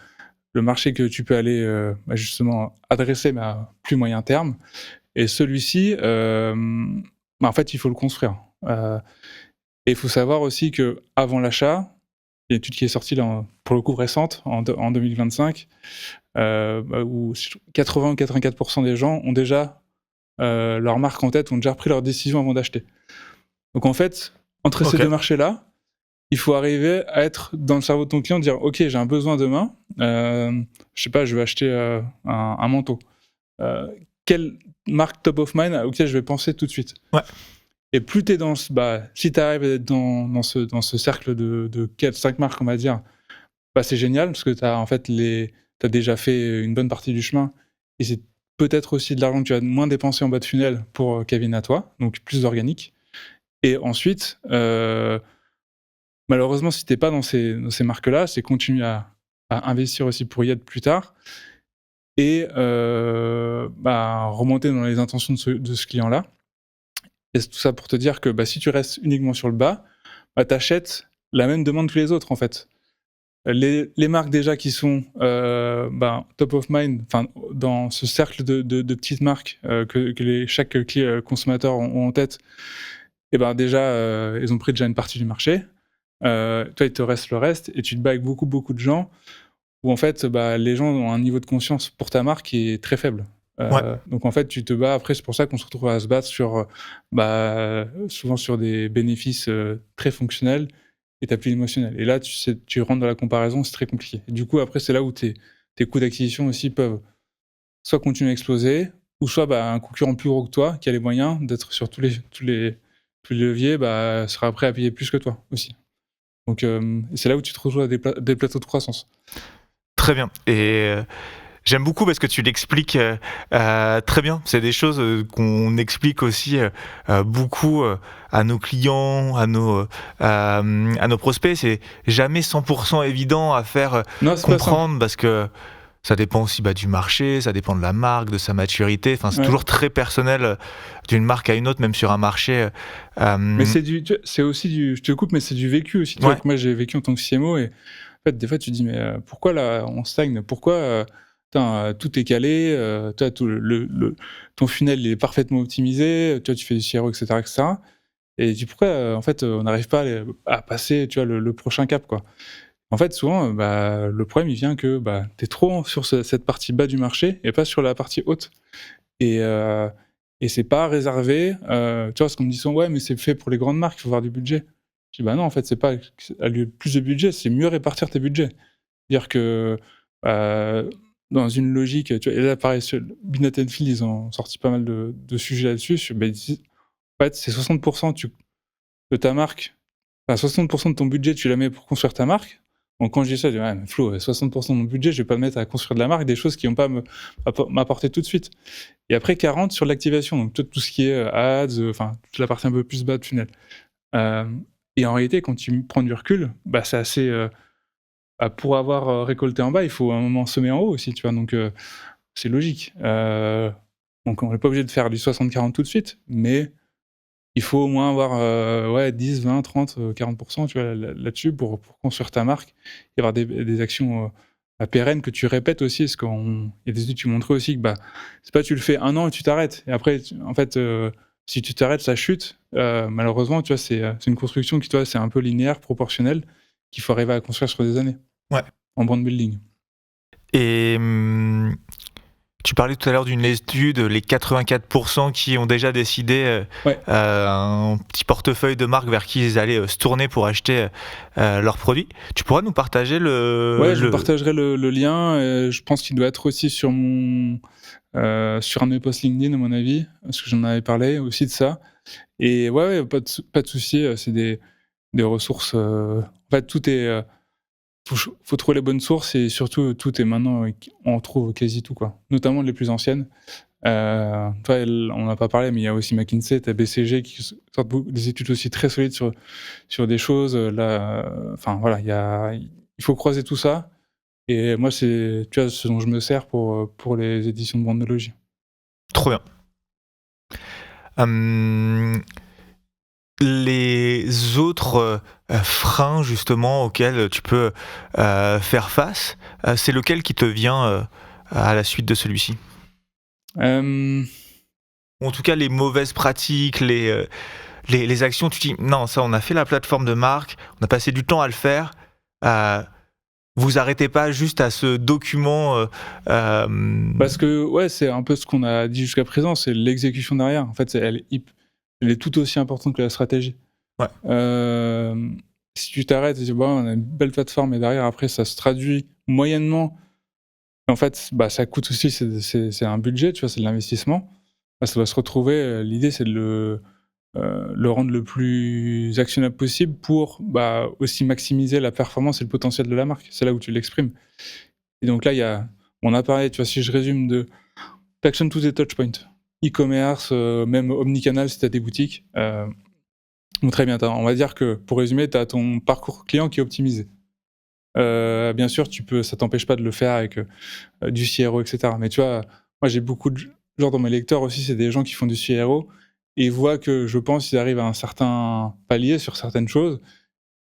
le marché que tu peux aller justement adresser, mais à plus moyen terme. Et celui-ci, en fait, il faut le construire. Et il faut savoir aussi qu'avant l'achat, il y a une étude qui est sortie là, pour le coup récente, en 2025, où 80 ou 84% des gens ont déjà leur marque en tête, ont déjà pris leur décision avant d'acheter. Donc en fait, entre ces deux marchés-là, il faut arriver à être dans le cerveau de ton client, dire ok, j'ai un besoin demain, je sais pas, je vais acheter un manteau. Quelle marque top of mind auquel je vais penser tout de suite. Ouais. Et plus tu es dans ce. Si tu arrives à être dans ce cercle de 4-5 marques, on va dire, c'est génial, parce que tu as en fait t'as déjà fait une bonne partie du chemin, et c'est peut-être aussi de l'argent que tu vas moins dépenser en bas de funnel pour Kevin à toi, donc plus d'organique. Et ensuite, malheureusement, si t'es pas dans ces marques-là, c'est continuer à investir aussi pour y être plus tard, et remonter dans les intentions de ce client-là. Et c'est tout ça pour te dire que si tu restes uniquement sur le bas, t'achètes la même demande que les autres, en fait. Les marques déjà qui sont top of mind, dans ce cercle de petites marques que chaque consommateur ont en tête, et déjà, ils ont pris déjà une partie du marché. Toi, il te reste le reste, et tu te bats avec beaucoup de gens où en fait, les gens ont un niveau de conscience pour ta marque qui est très faible. Donc en fait, tu te bats. Après, c'est pour ça qu'on se retrouve à se battre sur, souvent sur des bénéfices très fonctionnels, et t'as plus l'émotionnel. Et là, tu rentres dans la comparaison, c'est très compliqué. Et du coup, après, c'est là où tes coûts d'acquisition aussi peuvent soit continuer à exploser, ou soit un concurrent plus gros que toi, qui a les moyens d'être sur tous les leviers, sera prêt à payer plus que toi aussi. Donc c'est là où tu te retrouves à des plateaux de croissance. Très bien. Et j'aime beaucoup parce que tu l'expliques très bien. C'est des choses qu'on explique aussi beaucoup à nos clients, à nos prospects. C'est jamais 100% évident à faire comprendre, parce que ça dépend aussi du marché, ça dépend de la marque, de sa maturité. C'est toujours très personnel d'une marque à une autre, même sur un marché. Mais c'est aussi je te coupe, mais c'est du vécu aussi. Tu vois que moi, j'ai vécu en tant que CMO, et en fait, des fois, tu te dis, mais pourquoi là, on stagne ? Pourquoi tout est calé, toi, ton funnel il est parfaitement optimisé, toi, tu fais du CRO, etc. Et tu dis, pourquoi, en fait, on n'arrive pas à passer, tu vois, le prochain cap, quoi. En fait, souvent, le problème, il vient que tu es trop sur cette partie bas du marché et pas sur la partie haute. Et c'est pas réservé. Tu vois, ce qu'on me dit souvent, ouais, mais c'est fait pour les grandes marques, il faut avoir du budget. Je dis, non, en fait, c'est pas plus de budget, c'est mieux répartir tes budgets. C'est-à-dire que dans une logique, tu vois, et là, pareil, sur Binet & Field, ils ont sorti pas mal de sujets là-dessus. En fait, c'est 60% de ta marque, 60% de ton budget, tu la mets pour construire ta marque. Donc quand je dis ça, je dis, mais Flo, 60% de mon budget, je vais pas le mettre à construire de la marque, des choses qui vont pas m'apporter tout de suite. Et après, 40% sur l'activation, donc tout ce qui est ads, toute la partie un peu plus bas de funnel. Et en réalité, quand tu prends du recul, c'est assez... pour avoir récolté en bas, il faut à un moment semer en haut aussi, tu vois. Donc c'est logique. Donc on n'est pas obligé de faire du 60-40 tout de suite, mais il faut au moins avoir 10, 20, 30, 40%, tu vois, là-dessus pour construire ta marque et avoir des actions pérennes que tu répètes aussi. Parce qu'il y a des études qui montraient aussi que c'est pas tu le fais 1 an et tu t'arrêtes. Et après, en fait, si tu t'arrêtes, ça chute. Malheureusement, tu vois, c'est une construction qui, toi, c'est un peu linéaire, proportionnel, qu'il faut arriver à construire sur des années. Ouais. En brand building. Et tu parlais tout à l'heure d'une étude, les 84% qui ont déjà décidé un petit portefeuille de marque vers qui ils allaient se tourner pour acheter leurs produits. Tu pourras nous partager je partagerai le lien. Je pense qu'il doit être aussi sur sur un de mes posts LinkedIn, à mon avis, parce que j'en avais parlé aussi de ça. Et pas de souci. C'est des ressources. En fait, tout est. Faut trouver les bonnes sources et surtout, tout est maintenant. On trouve quasi tout, quoi. Notamment les plus anciennes. Toi, on n'a pas parlé, mais il y a aussi McKinsey, t'as BCG qui sortent des études aussi très solides sur des choses. Là, enfin voilà, il faut croiser tout ça. Et moi, c'est, tu vois, ce dont je me sers pour les éditions de Brandologie. Trop bien. Les autres freins justement auxquels tu peux faire face, c'est lequel qui te vient à la suite de celui-ci ? Ou en tout cas les mauvaises pratiques, les actions, tu dis non, ça on a fait la plateforme de marque, on a passé du temps à le faire, vous arrêtez pas juste à ce document Parce que c'est un peu ce qu'on a dit jusqu'à présent, c'est l'exécution derrière. En fait, elle est tout aussi importante que la stratégie. Ouais. Si tu t'arrêtes et tu dis on a une belle plateforme et derrière après ça se traduit moyennement, en fait ça coûte aussi, c'est un budget, tu vois, c'est de l'investissement. Ça doit se retrouver. L'idée c'est de le rendre le plus actionnable possible pour aussi maximiser la performance et le potentiel de la marque. C'est là où tu l'exprimes. Et donc là on a parlé, tu vois, si je résume, t'actionnes tous tes touchpoints, e-commerce, même omnicanal si t'as des boutiques. Très bien, on va dire que pour résumer, tu as ton parcours client qui est optimisé. Bien sûr, ça t'empêche pas de le faire avec du CRO, etc. Mais tu vois, moi j'ai beaucoup de genre dans mes lecteurs aussi, c'est des gens qui font du CRO et ils voient que je pense qu'ils arrivent à un certain palier sur certaines choses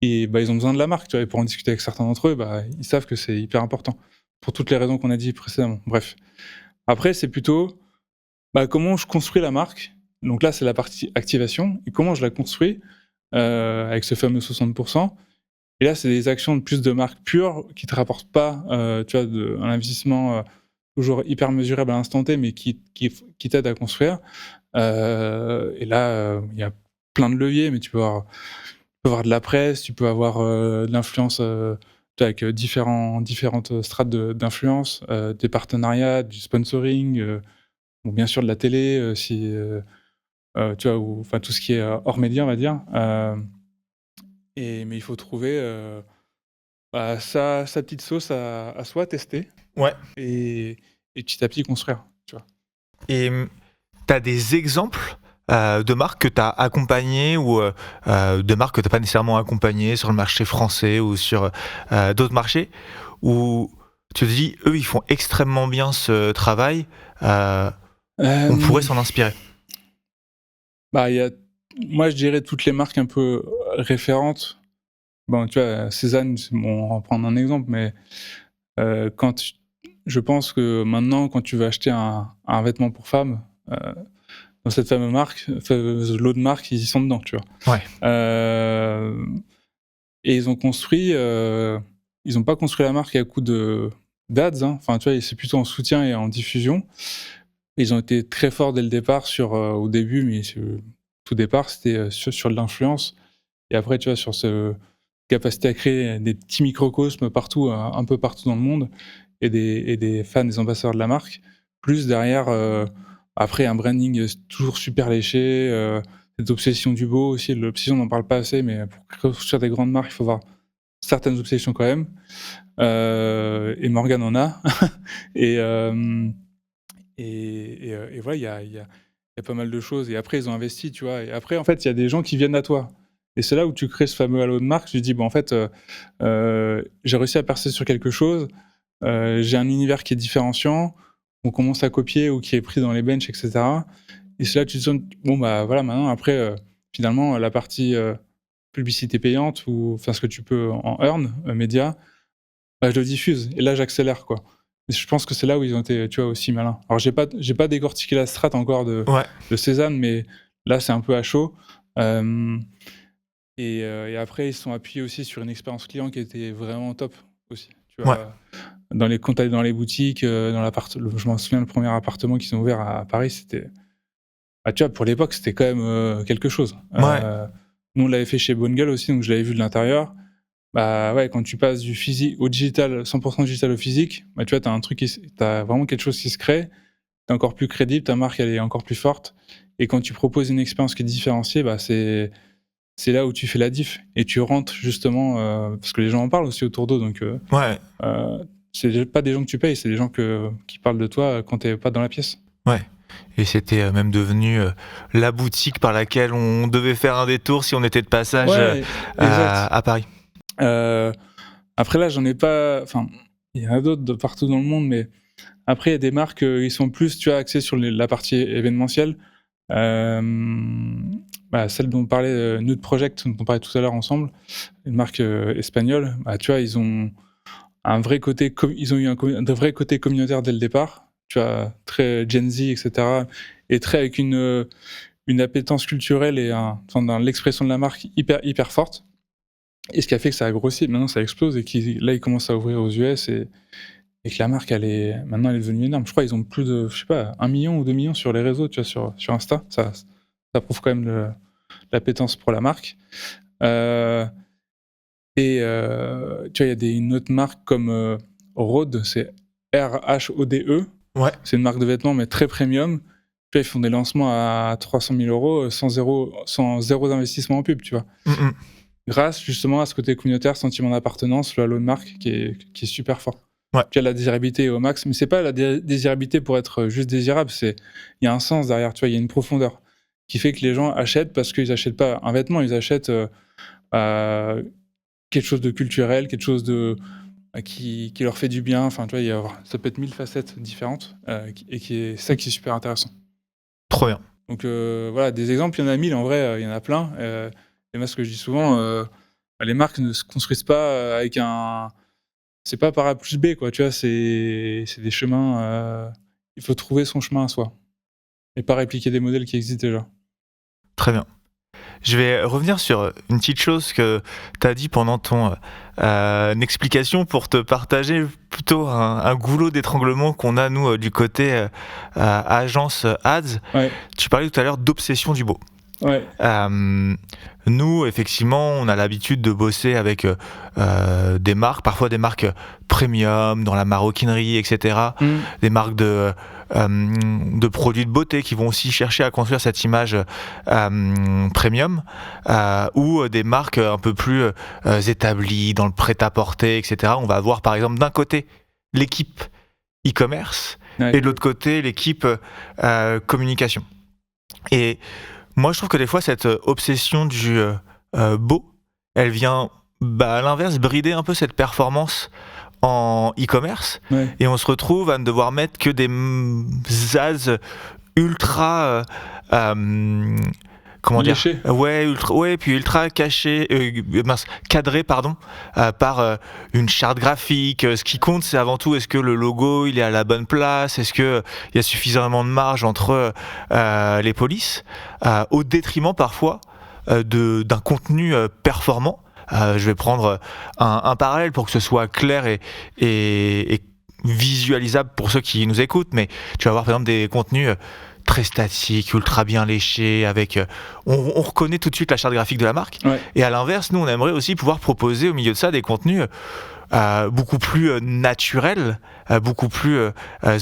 et ils ont besoin de la marque, tu vois, et pour en discuter avec certains d'entre eux, ils savent que c'est hyper important pour toutes les raisons qu'on a dit précédemment. Bref. Après, c'est plutôt comment je construis la marque. Donc là, c'est la partie activation. Et comment je la construis avec ce fameux 60%. Et là, c'est des actions de plus de marque pure qui te rapportent pas, tu vois, un investissement toujours hyper mesurable à l'instant T, mais qui t'aide à construire. Et là, il y a plein de leviers, mais tu peux avoir de la presse, tu peux avoir de l'influence avec différentes strates d'influence, des partenariats, du sponsoring, ou bien sûr de la télé, tu vois, ou enfin tout ce qui est hors média, on va dire. Mais il faut trouver sa petite sauce à soi, tester. Ouais. Et petit à petit construire, tu vois. Et tu as des exemples de marques que tu as accompagnées ou de marques que tu n'as pas nécessairement accompagnées sur le marché français ou sur d'autres marchés où tu te dis, eux, ils font extrêmement bien ce travail, on pourrait s'en inspirer. Moi, je dirais toutes les marques un peu référentes. Bon, tu vois, Cézanne, on va prendre un exemple, mais je pense que maintenant, quand tu veux acheter un vêtement pour femme, dans cette fameuse lot de marques, ils y sont dedans, tu vois. Ouais. Et ils ont construit, ils n'ont pas construit la marque à coup d'ads, hein. Enfin, tu vois, c'est plutôt en soutien et en diffusion. Ils ont été très forts dès le départ au début, mais tout départ, c'était sur de l'influence. Et après, tu vois, sur ce capacité à créer des petits microcosmes partout, un peu partout dans le monde, et des fans, des ambassadeurs de la marque. Plus derrière, après, un branding toujours super léché, cette obsession du beau aussi. L'obsession, on n'en parle pas assez, mais pour construire des grandes marques, il faut avoir certaines obsessions quand même. Et Morgane en a. Et voilà, il y a pas mal de choses. Et après, ils ont investi, tu vois. Et après, en fait, il y a des gens qui viennent à toi. Et c'est là où tu crées ce fameux halo de marque. Tu te dis, en fait, j'ai réussi à percer sur quelque chose. J'ai un univers qui est différenciant. On commence à copier ou qui est pris dans les benches, etc. Et c'est là que tu te sens, voilà, maintenant, après, finalement, la partie publicité payante ou enfin ce que tu peux en earn, média, bah, je le diffuse et là j'accélère quoi. Et je pense que c'est là où ils ont été, tu vois, aussi malins. Alors j'ai pas décortiqué la strat encore Ouais. de Cézanne, mais là c'est un peu à chaud. Hem et après ils se sont appuyés aussi sur une expérience client qui était vraiment top aussi, tu Ouais. vois? Dans les quand tu dans les boutiques, dans je m'en souviens le premier appartement qu'ils ont ouvert à Paris, c'était bah, tu vois, pour l'époque, c'était quand même, quelque chose. Ouais. Nous on l'avait fait chez Bonne Gueule aussi, donc je l'avais vu de l'intérieur. Bah, ouais, quand tu passes du physique au digital, 100 digital au physique, bah, tu vois, tu vraiment quelque chose qui se crée. Tu encore plus crédible, ta marque, elle est encore plus forte et quand tu proposes une expérience qui est différenciée, bah, c'est là où tu fais la diff et tu rentres justement, parce que les gens en parlent aussi autour d'eux donc Ouais. c'est pas des gens que tu payes, c'est des gens qui parlent de toi, quand tu pas dans la pièce. Ouais. Et c'était même devenu la boutique par laquelle on devait faire un détour si on était de passage Ouais, exact. à Paris. Heu, Après là, j'en ai pas enfin, il y en a d'autres de partout dans le monde, mais après il y a des marques, ils sont plus, tu vois, axés sur la partie événementielle. Bah, celle dont on parlait, Nude Project, dont on parlait tout à l'heure ensemble, une marque, espagnole, bah, tu vois, ils ont un vrai côté ils ont eu un vrai côté communautaire dès le départ, tu vois? Très Gen Z et cetera et très avec une appétence culturelle et enfin dans l'expression de la marque hyper forte et ce qui a fait que ça a grossi. Maintenant ça explose et là, ils commencent à ouvrir aux US et que la marque maintenant elle est devenue énorme. Je crois ils ont plus de, je sais pas, 1 million ou 2 millions sur les réseaux, tu vois? Sur Insta. Ça prouve quand même l'appétence pour la marque. Heu tu vois, il y a une autre marque comme, Rhode, c'est RHODE. Ouais. C'est une marque de vêtements, mais très premium. Tu vois, ils font des lancements à 300 000 €, sans zéro investissement en pub, tu vois? Mm. Grâce justement à ce côté communautaire, sentiment d'appartenance, le halo de marque qui est super fort. Ouais. Tu as la désirabilité au max, mais c'est pas la désirabilité pour être juste désirable, il y a un sens derrière, tu vois? Il y a une profondeur qui fait que les gens achètent parce qu'ils achètent pas un vêtement, ils achètent, bah, quelque chose de culturel, quelque chose qui leur fait du bien. Enfin, tu vois, ça peut être 1000 facettes différentes, qui est ça qui est super intéressant. Trop bien. Donc voilà, des exemples, il y en a 1000 en vrai, il y en a plein. Et moi, ce que je dis souvent, bah, les marques ne se construisent pas, avec c'est pas par A plus B, quoi, tu vois? C'est des chemins, il faut trouver son chemin à soi et pas répliquer des modèles qui existent déjà. Très bien. Je vais revenir sur une petite chose que tu as dit pendant ton explication pour te partager plutôt un goulot d'étranglement qu'on a, nous, du côté agence ads. Ouais, Tu parlais tout à l'heure d'obsession du beau. ouais. Nous, effectivement, on a l'habitude de bosser avec des marques, parfois des marques premium, dans la maroquinerie, etc. Mmh. Des marques de produits de beauté qui vont aussi chercher à construire cette image premium, ou des marques un peu plus établies dans le prêt-à-porter, etc. On va avoir par exemple d'un côté l'équipe e-commerce Ouais. et de l'autre côté l'équipe communication. Et moi, je trouve que des fois, cette obsession du beau, elle vient, à l'inverse, brider un peu cette performance en e-commerce. Ouais. Et on se retrouve à ne devoir mettre que des ads ultra... comment dire Léché. Ouais, puis ultra caché, cadré, pardon, par une charte graphique. Ce qui compte, c'est avant tout, est-ce que le logo, il est à la bonne place, est-ce que il y a suffisamment de marge entre les polices, au détriment parfois d'un contenu performant. Je vais prendre un parallèle pour que ce soit clair et visualisable pour ceux qui nous écoutent, mais tu vas avoir par exemple des contenus très statiques, ultra bien léchés, avec on reconnaît tout de suite la charte graphique de la marque. Ouais. Et à l'inverse, nous on aimerait aussi pouvoir proposer au milieu de ça des contenus beaucoup plus naturels, beaucoup plus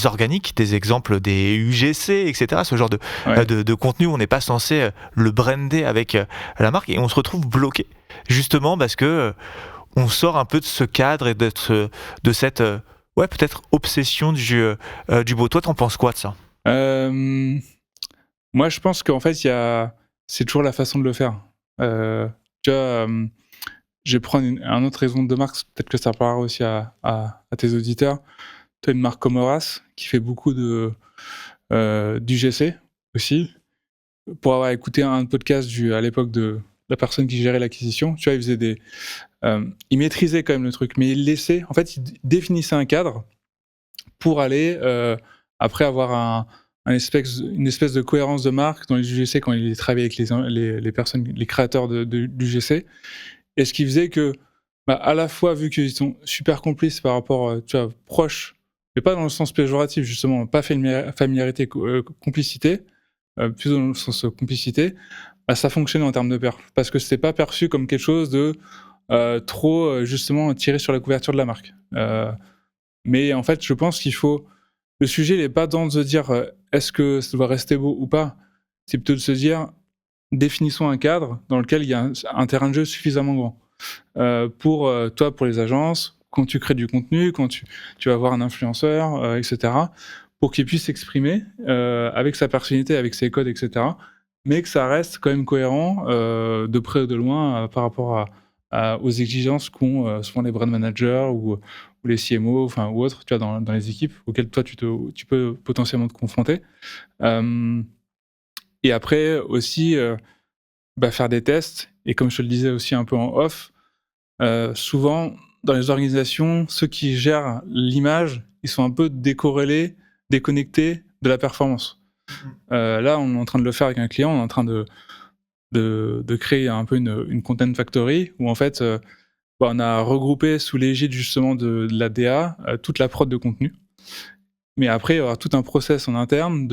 organiques, des exemples des UGC, etc. Ce genre Ouais. de contenu où on n'est pas censé le brander avec la marque, et on se retrouve bloqué justement parce que on sort un peu de ce cadre et de cette peut-être obsession du beau. Toi, t'en penses quoi de ça? Moi, je pense qu'en fait, c'est toujours la façon de le faire. Tu vois, je vais prendre un autre exemple de marque, peut-être que ça parlera aussi à tes auditeurs. Tu as une marque comme Horace qui fait beaucoup d'UGC aussi. pour avoir écouté un podcast à l'époque de la personne qui gérait l'acquisition, tu vois, il maîtrisait quand même le truc, mais il définissait un cadre pour aller après avoir une espèce de cohérence de marque dans les UGC quand il travaillait avec les personnes, les créateurs du GC. Et ce qui faisait que, à la fois, vu qu'ils sont super complices par rapport, tu vois, proches, mais pas dans le sens péjoratif, justement, pas familiarité, complicité, plutôt dans le sens complicité, ça fonctionnait en termes de perf. Parce que c'était pas perçu comme quelque chose de trop, justement, tiré sur la couverture de la marque. Mais en fait, je pense qu'il faut... Le sujet, il n'est pas dans de se dire est-ce que ça doit rester beau ou pas. C'est plutôt de se dire définissons un cadre dans lequel il y a un terrain de jeu suffisamment grand. Pour toi, pour les agences, quand tu crées du contenu, quand tu vas voir un influenceur, etc., pour qu'il puisse s'exprimer avec sa personnalité, avec ses codes, etc., mais que ça reste quand même cohérent de près ou de loin par rapport aux exigences qu'ont souvent les brand managers ou les CMO, ou autres, tu vois, dans les équipes auxquelles toi tu peux potentiellement te confronter. Et après aussi faire des tests, et comme je te le disais aussi un peu en off, souvent dans les organisations, ceux qui gèrent l'image, ils sont un peu décorrélés, déconnectés de la performance. Là, on est en train de le faire avec un client, on est en train de créer un peu une content factory où en fait on a regroupé sous l'égide justement de la DA toute la prod de contenu. Mais après, il y aura tout un process en interne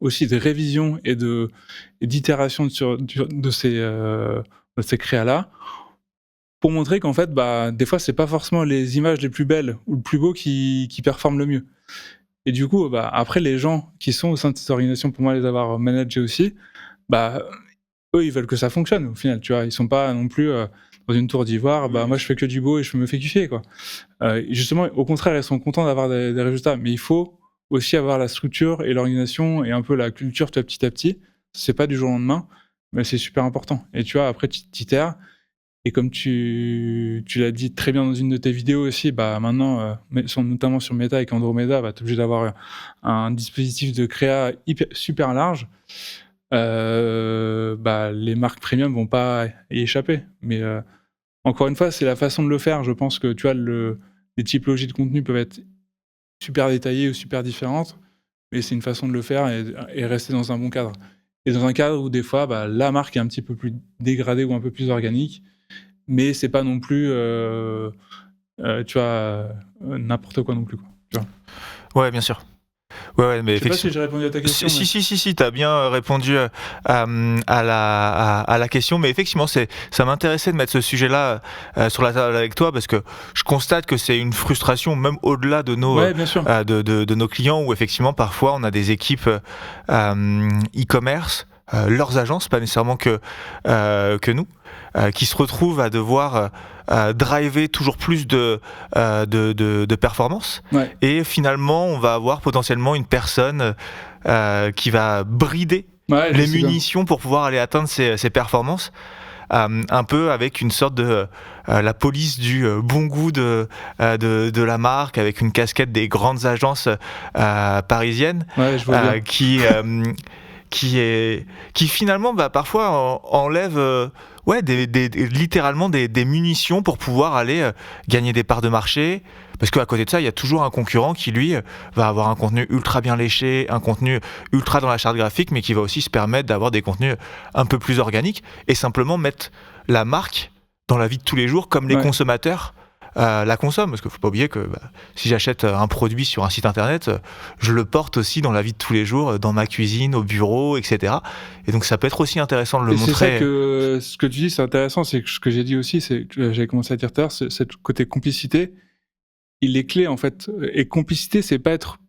aussi de révision et d'itération de ces créas-là pour montrer qu'en fait, des fois, c'est pas forcément les images les plus belles ou le plus beau qui performent le mieux. Et du coup, après, les gens qui sont au sein de cette organisation, pour moi, les avoir managés aussi, eux, ils veulent que ça fonctionne au final, tu vois. Ils sont pas non plus dans une tour d'ivoire, moi, je fais que du beau et je me fais kiffer, quoi. Justement, au contraire, ils sont contents d'avoir des résultats, mais il faut aussi avoir la structure et l'organisation et un peu la culture petit à petit. C'est pas du jour au lendemain, mais c'est super important. Et tu vois, après, tu t'itères. Et comme tu l'as dit très bien dans une de tes vidéos aussi, maintenant, notamment sur Meta et Andromeda, tu es obligé d'avoir un dispositif de créa super large. Les marques premium vont pas y échapper. Mais encore une fois, c'est la façon de le faire. Je pense que tu vois, les typologies de contenu peuvent être super détaillées ou super différentes, mais c'est une façon de le faire et rester dans un bon cadre. Et dans un cadre où des fois, la marque est un petit peu plus dégradée ou un peu plus organique, mais c'est pas non plus tu vois n'importe quoi non plus, quoi, tu vois. Ouais, bien sûr. Ouais, mais je sais pas si j'ai répondu à ta question. Si, t'as bien répondu à la question, mais effectivement, ça m'intéressait de mettre ce sujet-là sur la table avec toi, parce que je constate que c'est une frustration, même au-delà de nos, de nos clients, où effectivement, parfois, on a des équipes e-commerce, leurs agences, pas nécessairement que nous, qui se retrouvent à devoir driver toujours plus de performance. Ouais. Et finalement, on va avoir potentiellement une personne qui va brider les munitions pour pouvoir aller atteindre ces performances. Un peu avec une sorte de la police du bon goût de la marque, avec une casquette des grandes agences parisiennes, qui finalement parfois enlève littéralement des munitions pour pouvoir aller gagner des parts de marché, parce qu'à côté de ça, il y a toujours un concurrent qui lui va avoir un contenu ultra bien léché, un contenu ultra dans la charte graphique, mais qui va aussi se permettre d'avoir des contenus un peu plus organiques et simplement mettre la marque dans la vie de tous les jours comme les consommateurs la consomment, parce qu'il ne faut pas oublier que si j'achète un produit sur un site internet, je le porte aussi dans la vie de tous les jours, dans ma cuisine, au bureau, etc. Et donc ça peut être aussi intéressant de le montrer. C'est ça que ce que tu dis, c'est intéressant, c'est que ce que j'ai dit aussi, c'est que j'avais commencé à dire tout à l'heure, cette côté complicité, il est clé en fait. Et complicité, c'est pas être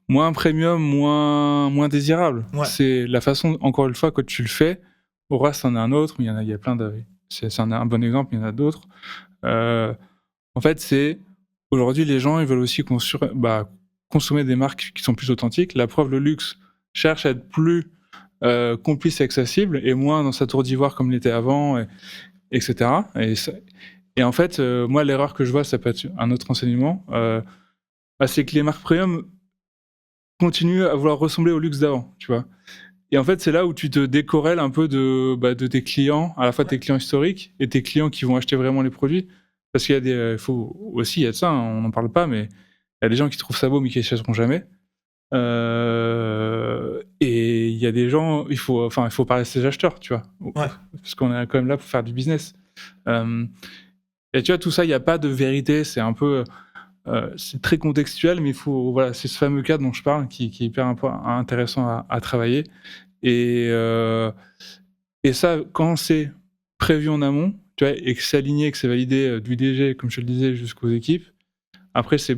moins premium, moins désirable. Ouais. C'est la façon, encore une fois, que tu le fais. Aura, c'en est un autre, mais il y a plein de... C'est un bon exemple, il y en a d'autres. En fait, c'est aujourd'hui les gens ils veulent aussi consommer des marques qui sont plus authentiques. La preuve, le luxe cherche à être plus complice avec sa cible et moins dans sa tour d'ivoire comme l'était avant, etc. Et en fait, moi l'erreur que je vois, ça peut être un autre enseignement, c'est que les marques premium continuent à vouloir ressembler au luxe d'avant, tu vois. Et en fait, c'est là où tu te décorrèles un peu de tes clients, à la fois tes clients historiques et tes clients qui vont acheter vraiment les produits. Parce qu'il y a il y a de ça, hein, on n'en parle pas, mais il y a des gens qui trouvent ça beau mais qui achèteront jamais. Et il y a des gens, il faut pas rester acheteurs, tu vois. Ouais. Parce qu'on est quand même là pour faire du business. Et tu vois, tout ça, il n'y a pas de vérité, c'est un peu... c'est très contextuel, mais voilà, c'est ce fameux cas dont je parle qui est hyper intéressant à travailler. Et ça, quand c'est prévu en amont, tu vois, et que c'est aligné, que c'est validé du DG, comme je te le disais, jusqu'aux équipes, après, c'est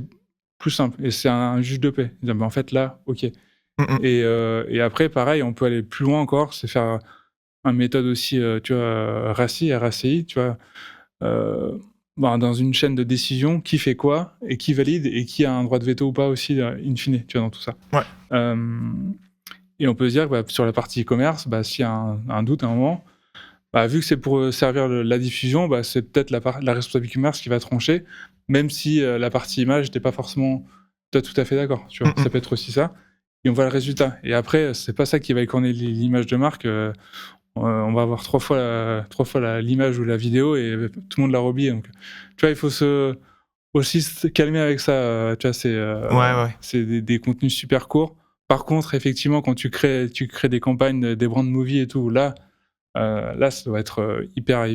plus simple. Et c'est un juge de paix. Dire, en fait, là, OK. Et après, pareil, on peut aller plus loin encore, c'est faire une méthode aussi, tu vois, RACI, tu vois, dans une chaîne de décision, qui fait quoi, et qui valide, et qui a un droit de veto ou pas aussi, in fine, tu vois, dans tout ça. Ouais. Et on peut se dire que sur la partie e-commerce, s'il y a un doute à un moment, vu que c'est pour servir la diffusion, c'est peut-être la responsable e-commerce qui va trancher, même si la partie image n'était pas forcément tout à fait d'accord. Tu vois, ça peut être aussi ça. Et on voit le résultat. Et après, c'est pas ça qui va écorner l'image de marque. On va avoir trois fois l'image ou la vidéo et tout le monde l'a oublié. Donc, tu vois, il faut aussi se calmer avec ça. Tu vois, c'est des contenus super courts. Par contre, effectivement, quand tu crées des campagnes, des brand movies et tout, là, ça doit être hyper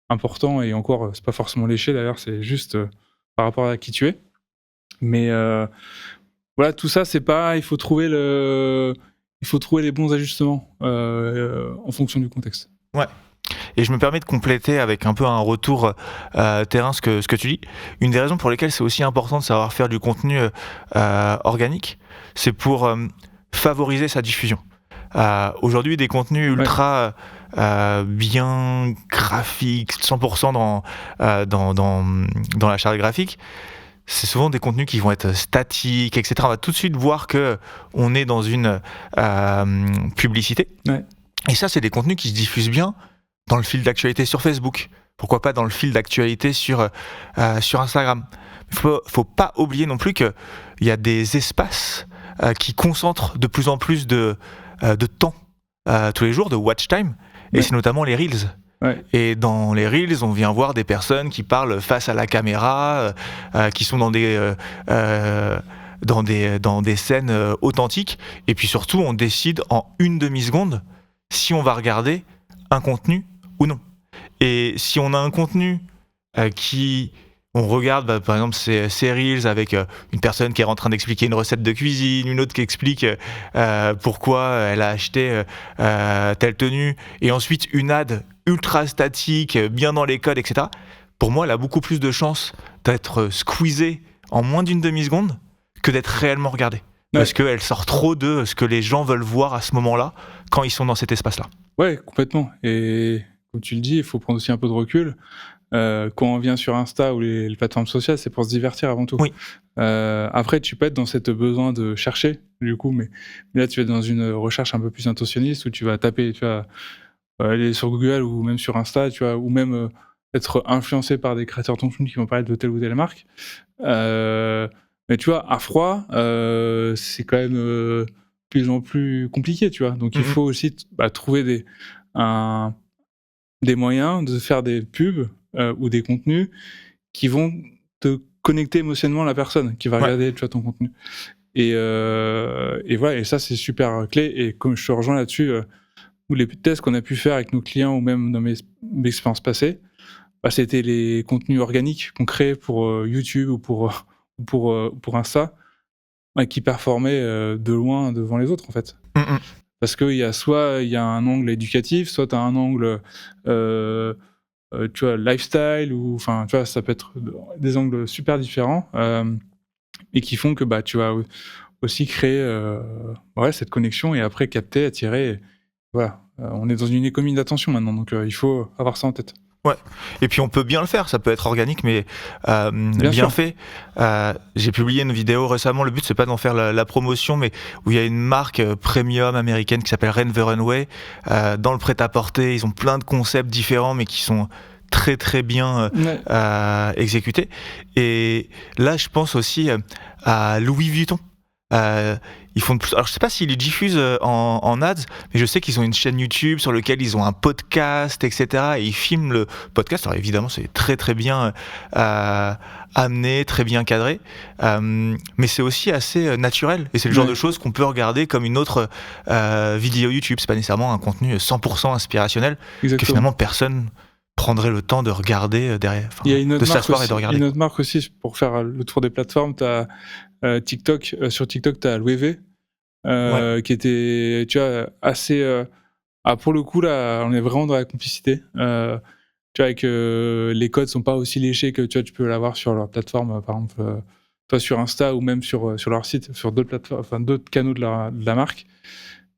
important. Et encore, c'est pas forcément léché d'ailleurs, c'est juste par rapport à qui tu es. Mais voilà, tout ça, c'est pas. Il faut trouver les bons ajustements en fonction du contexte. Ouais. Et je me permets de compléter avec un peu un retour terrain ce que tu dis. Une des raisons pour lesquelles c'est aussi important de savoir faire du contenu organique, c'est pour favoriser sa diffusion. Aujourd'hui, des contenus ultra bien graphiques, 100% dans la charte graphique, c'est souvent des contenus qui vont être statiques, etc. On va tout de suite voir qu'on est dans une publicité. Ouais. Et ça, c'est des contenus qui se diffusent bien dans le fil d'actualité sur Facebook. Pourquoi pas dans le fil d'actualité sur Instagram. Il ne faut pas oublier non plus qu'il y a des espaces qui concentrent de plus en plus de temps tous les jours, de watch time, et c'est notamment les Reels. Ouais. Et dans les Reels, on vient voir des personnes qui parlent face à la caméra, qui sont dans des scènes authentiques, et puis surtout, on décide en une demi-seconde si on va regarder un contenu ou non. Et si on a un contenu on regarde, par exemple, ces Reels avec une personne qui est en train d'expliquer une recette de cuisine, une autre qui explique pourquoi elle a acheté telle tenue, et ensuite une ad ultra statique, bien dans les codes, etc. Pour moi, elle a beaucoup plus de chances d'être squeezée en moins d'une demi-seconde que d'être réellement regardée. Ouais. Parce qu'elle sort trop de ce que les gens veulent voir à ce moment-là, quand ils sont dans cet espace-là. Ouais, complètement. Et comme tu le dis, il faut prendre aussi un peu de recul. Quand on vient sur Insta ou les plateformes sociales, c'est pour se divertir avant tout. Oui. Après, tu peux être dans cette besoin de chercher, du coup, mais là, tu vas être dans une recherche un peu plus intentionniste où tu vas taper, tu vas aller sur Google ou même sur Insta, tu vois, ou même être influencé par des créateurs de contenu qui vont parler de telle ou telle marque. Mais tu vois, à froid, c'est quand même de plus en plus compliqué, tu vois. Donc, il faut aussi trouver des moyens de faire des pubs ou des contenus qui vont te connecter émotionnellement à la personne qui va regarder tu vois, ton contenu. Et voilà, et ça, c'est super clé. Et comme je te rejoins là-dessus, ou les tests qu'on a pu faire avec nos clients ou même dans mes expériences passées, c'était les contenus organiques qu'on créait pour YouTube ou pour Insta qui performaient de loin devant les autres, en fait. Parce qu'il y a soit il y a un angle éducatif, soit tu as un angle tu vois, lifestyle, ou enfin, tu vois, ça peut être des angles super différents et qui font que tu vas aussi créer cette connexion et après capter, attirer. Et, voilà, on est dans une économie d'attention maintenant, donc il faut avoir ça en tête. Ouais, et puis on peut bien le faire, ça peut être organique, mais bien fait. J'ai publié une vidéo récemment, le but c'est pas d'en faire la promotion, mais où il y a une marque premium américaine qui s'appelle Rent the Runway. Dans le prêt-à-porter, ils ont plein de concepts différents, mais qui sont très très bien exécutés. Et là, je pense aussi à Louis Vuitton. Ils font plus. Alors je sais pas s'ils les diffusent en ads, mais je sais qu'ils ont une chaîne YouTube sur laquelle ils ont un podcast, etc. Et ils filment le podcast. Alors évidemment, c'est très très bien amené, très bien cadré, mais c'est aussi assez naturel. Et c'est le genre de choses qu'on peut regarder comme une autre vidéo YouTube. C'est pas nécessairement un contenu 100% inspirationnel que finalement personne prendrait le temps de regarder derrière, de s'asseoir et de regarder. Il y a une autre marque aussi pour faire le tour des plateformes. T'as TikTok. Sur TikTok, t'as Louis V, qui était, tu vois, assez. Pour le coup là, on est vraiment dans la complicité. Tu vois, avec les codes sont pas aussi léchés que tu peux l'avoir sur leur plateforme, par exemple, toi sur Insta ou même sur leur site, sur d'autres plateformes, enfin d'autres canaux de la marque.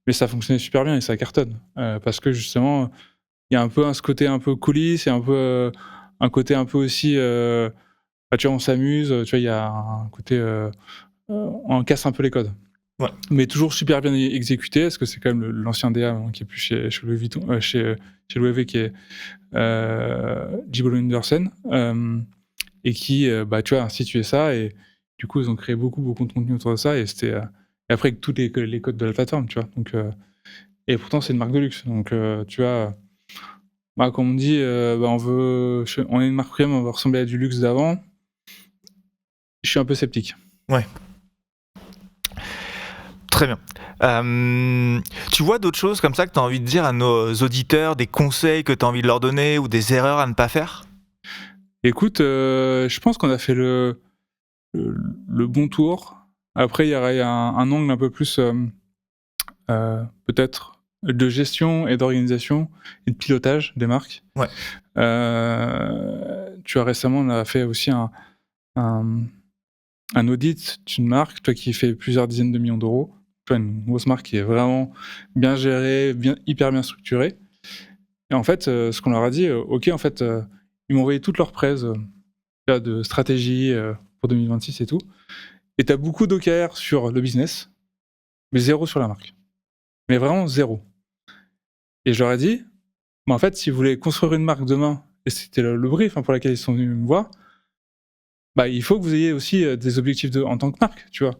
Mais ça fonctionnait super bien et ça cartonne parce que justement. Il y a un peu ce côté un peu coulisses et un peu un côté un peu aussi tu vois, on s'amuse, tu vois, il y a un côté on casse un peu les codes. Ouais. Mais toujours super bien exécuté parce que c'est quand même l'ancien DA qui est plus chez Louis Vuitton, chez Louis V, qui est J.Balvin Anderson, et qui tu vois, a institué ça, et du coup ils ont créé beaucoup de contenu autour de ça, et c'était et après avec tous les codes de la plateforme, tu vois, donc et pourtant c'est une marque de luxe, donc tu vois. Comme on dit, on est une marque premium, on va ressembler à du luxe d'avant. Je suis un peu sceptique. Ouais. Très bien. Tu vois d'autres choses comme ça que tu as envie de dire à nos auditeurs, des conseils que tu as envie de leur donner ou des erreurs à ne pas faire ? Écoute, je pense qu'on a fait le bon tour. Après, il y aurait un angle un peu plus peut-être de gestion et d'organisation et de pilotage des marques. Ouais. Tu vois, récemment, on a fait aussi un audit d'une marque, toi, qui fait plusieurs dizaines de millions d'euros. Tu vois, une grosse marque qui est vraiment bien gérée, hyper bien structurée. Et en fait, ce qu'on leur a dit, ok, en fait, ils m'ont envoyé toutes leurs prêts de stratégie pour 2026 et tout. Et t'as beaucoup d'OKR sur le business, mais zéro sur la marque. Mais vraiment zéro. Et je leur ai dit, en fait, si vous voulez construire une marque demain, et c'était le brief pour lequel ils sont venus me voir, il faut que vous ayez aussi des objectifs en tant que marque, tu vois.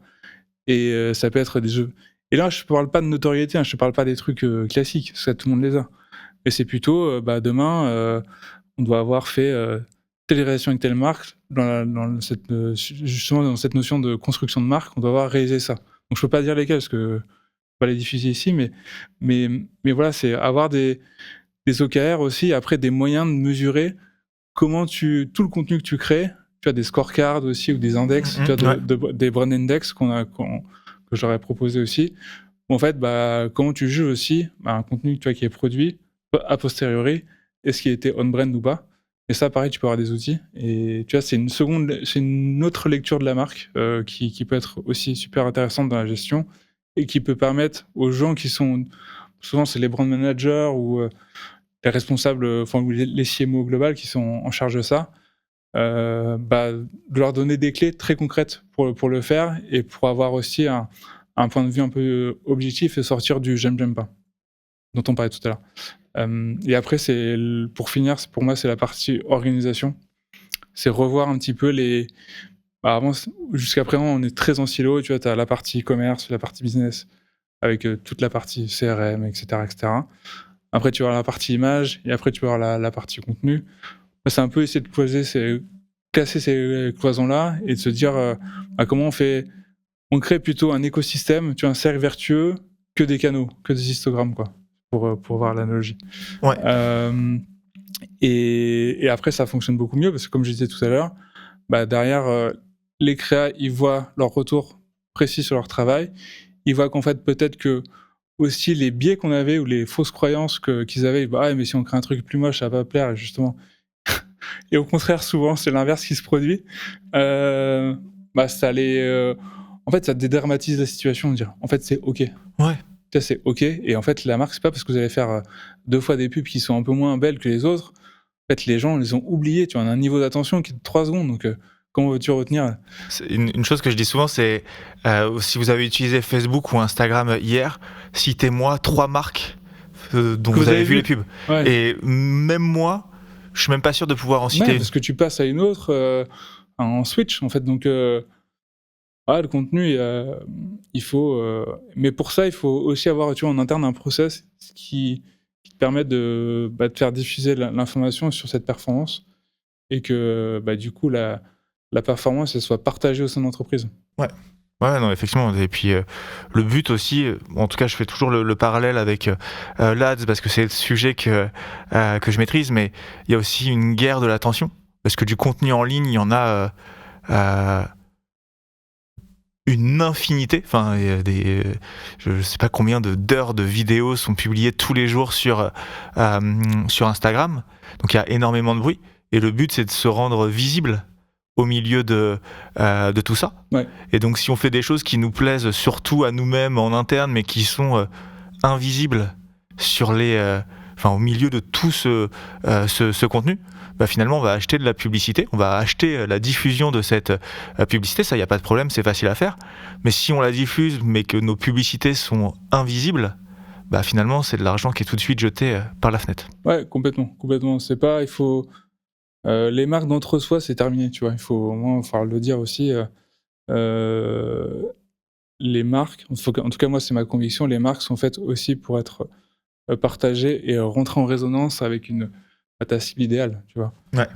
Et ça peut être des jeux. Et là, je ne parle pas de notoriété, je ne parle pas des trucs classiques, parce que tout le monde les a. Et c'est plutôt, demain, on doit avoir fait telle relation avec telle marque, justement dans cette notion de construction de marque, on doit avoir réalisé ça. Donc je peux pas dire lesquels, parce que pas les diffuser ici, mais voilà, c'est avoir des OKR aussi, après des moyens de mesurer comment tout le contenu que tu crées, tu as des scorecards aussi ou des index, tu as des brand index que j'aurais proposé aussi. En fait, comment tu juges aussi un contenu, tu vois, qui est produit a posteriori, est-ce qu'il était on-brand ou pas. Et ça, pareil, tu peux avoir des outils. Et tu vois, c'est une autre lecture de la marque qui peut être aussi super intéressante dans la gestion et qui peut permettre aux gens qui sont, souvent c'est les brand managers ou les responsables, ou les CMO global qui sont en charge de ça, de leur donner des clés très concrètes pour le faire et pour avoir aussi un point de vue un peu objectif et sortir du j'aime pas dont on parlait tout à l'heure. Et après, pour finir, pour moi, c'est la partie organisation. C'est revoir un petit peu avant, jusqu'à présent, on est très en silo. Tu vois, tu as la partie commerce, la partie business, avec toute la partie CRM, etc., etc. Après, tu vas avoir la partie image, et après, tu vas avoir la partie contenu. C'est un peu essayer de casser ces cloisons-là et de se dire comment on crée plutôt un écosystème, tu vois, un cercle vertueux, que des canaux, que des histogrammes, quoi, pour voir l'analogie. Ouais. Et après, ça fonctionne beaucoup mieux parce que, comme je disais tout à l'heure, derrière, les créas, ils voient leur retour précis sur leur travail. Ils voient qu'en fait, peut-être que aussi les biais qu'on avait ou les fausses croyances qu'ils avaient, mais si on crée un truc plus moche, ça va pas plaire, et justement. Et au contraire, souvent, c'est l'inverse qui se produit. Ça en fait, ça dédramatise la situation, de dire, en fait, c'est OK. Ouais. Ça, c'est OK. Et en fait, la marque, c'est pas parce que vous allez faire 2 fois des pubs qui sont un peu moins belles que les autres. En fait, les gens les ont oubliés. Tu vois, on a un niveau d'attention qui est de 3 secondes. Donc, comment veux-tu retenir ? Une chose que je dis souvent, c'est si vous avez utilisé Facebook ou Instagram hier, citez-moi 3 marques dont vous avez vu les pubs. Ouais. Et même moi, je suis même pas sûr de pouvoir en citer une. Parce que tu passes à une autre en switch, en fait. Donc, Ah, le contenu, il faut, mais pour ça, il faut aussi avoir, tu vois, en interne un process qui te permet de faire diffuser l'information sur cette performance et que, du coup, la performance, elle soit partagée au sein de l'entreprise. Ouais. Ouais, non, effectivement. Et puis, le but aussi, en tout cas, je fais toujours le parallèle avec l'Ads parce que c'est le sujet que je maîtrise, mais il y a aussi une guerre de l'attention. Parce que du contenu en ligne, il y en a une infinité. Enfin, il y a je sais pas combien d'heures de vidéos sont publiées tous les jours sur Instagram. Donc, il y a énormément de bruit. Et le but, c'est de se rendre visible au milieu de tout ça. Ouais. Et donc, si on fait des choses qui nous plaisent surtout à nous-mêmes en interne, mais qui sont invisibles sur au milieu de tout ce contenu, finalement, on va acheter de la publicité, on va acheter la diffusion de cette publicité. Ça, il n'y a pas de problème, c'est facile à faire. Mais si on la diffuse, mais que nos publicités sont invisibles, finalement, c'est de l'argent qui est tout de suite jeté par la fenêtre. Ouais, complètement. C'est pas, il faut, les marques d'entre-soi, c'est terminé, tu vois. Il faut au moins le dire aussi. Les marques, en tout cas moi c'est ma conviction, les marques sont faites aussi pour être partagées et rentrer en résonance avec ta cible idéale, tu vois. Ouais.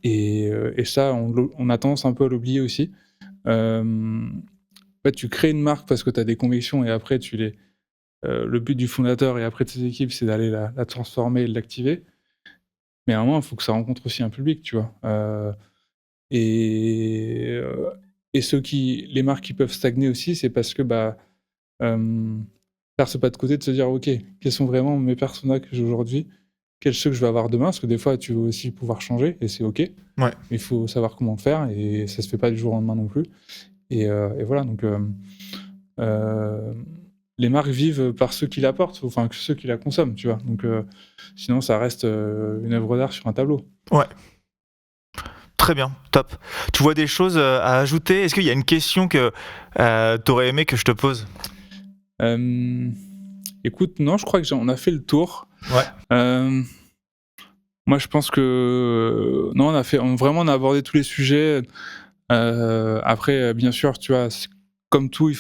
Et ça, on a tendance un peu à l'oublier aussi. En fait, tu crées une marque parce que tu as des convictions et après le but du fondateur et après de ses équipes, c'est d'aller la transformer et de l'activer. Mais à un moment, il faut que ça rencontre aussi un public, tu vois. Et les marques qui peuvent stagner aussi, c'est parce que faire ce pas de côté, de se dire ok, quels sont vraiment mes personas que j'ai aujourd'hui, quels ceux que je vais avoir demain, parce que des fois tu veux aussi pouvoir changer et c'est ok. Ouais. Mais il faut savoir comment le faire et ça se fait pas du jour au lendemain non plus. Et voilà, donc les marques vivent par ceux qui la portent, enfin ceux qui la consomment, tu vois. Donc sinon ça reste une œuvre d'art sur un tableau. Ouais. Très bien, top. Tu vois des choses à ajouter? Est-ce qu'il y a une question que tu aurais aimé que je te pose? Écoute, non, je crois qu'on a fait le tour. Ouais. Moi, je pense que non, on a abordé tous les sujets. Après, bien sûr, tu vois, comme tout,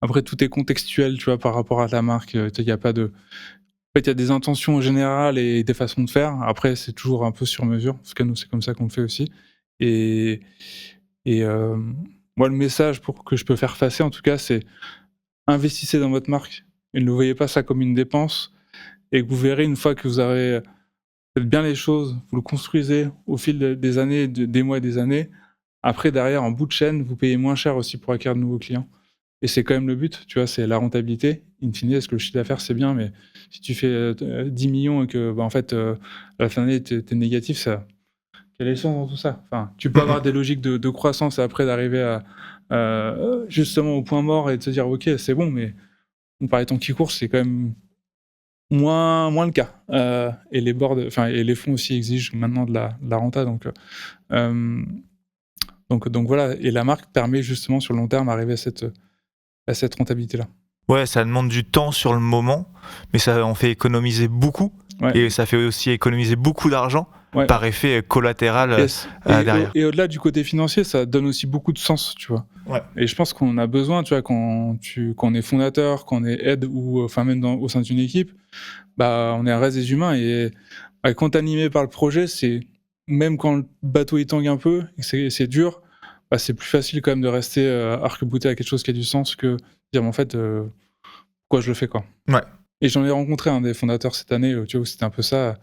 après, tout est contextuel, tu vois, par rapport à la marque. Il y a pas de. En fait, il y a des intentions générales et des façons de faire. Après, c'est toujours un peu sur mesure. En tout cas, nous, c'est comme ça qu'on le fait aussi. Et moi, le message que je peux faire passer, en tout cas, c'est investissez dans votre marque et ne voyez pas ça comme une dépense. Et que vous verrez une fois que vous aurez faites bien les choses, vous le construisez au fil des années, des mois et des années. Après, derrière, en bout de chaîne, vous payez moins cher aussi pour acquérir de nouveaux clients. Et c'est quand même le but, tu vois, c'est la rentabilité. In fine, est-ce que le chiffre d'affaires, c'est bien, mais si tu fais 10 millions et que, en fait, à la fin de l'année, t'es négatif, ça, quel est le sens dans tout ça? Enfin, tu peux avoir des logiques de croissance et après d'arriver justement au point mort et de se dire, ok, c'est bon, mais comparé ton qui course, c'est quand même moins le cas. Et les boards, et les fonds aussi exigent maintenant de la renta, donc voilà. Et la marque permet justement sur le long terme d'arriver à cette rentabilité-là. Ouais, ça demande du temps sur le moment, mais ça en fait économiser beaucoup. Ouais. Et ça fait aussi économiser beaucoup d'argent par effet collatéral derrière. Et au-delà du côté financier, ça donne aussi beaucoup de sens, tu vois. Ouais. Et je pense qu'on a besoin, tu vois, quand on est fondateur, quand on est aide ou enfin même au sein d'une équipe, on est un reste des humains et quand t'es animé par le projet, c'est même quand le bateau il tangue un peu, c'est dur, c'est plus facile quand même de rester arc-bouté à quelque chose qui a du sens que dire en fait pourquoi je le fais, quoi. Ouais. Et j'en ai rencontré des fondateurs cette année, tu vois, où c'était un peu ça.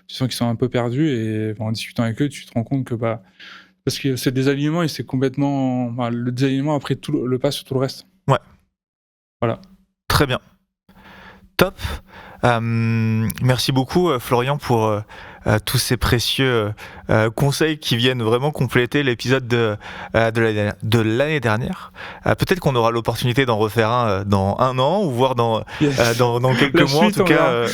Tu sens qu'ils sont un peu perdus et en discutant avec eux, tu te rends compte que parce que c'est des alignements et c'est complètement le désalignement après tout le pas sur tout le reste. Ouais. Voilà. Très bien. Top. Merci beaucoup Florian pour tous ces précieux conseils qui viennent vraiment compléter l'épisode de l'année dernière. Peut-être qu'on aura l'opportunité d'en refaire un dans un an ou voire dans quelques mois. En tout cas,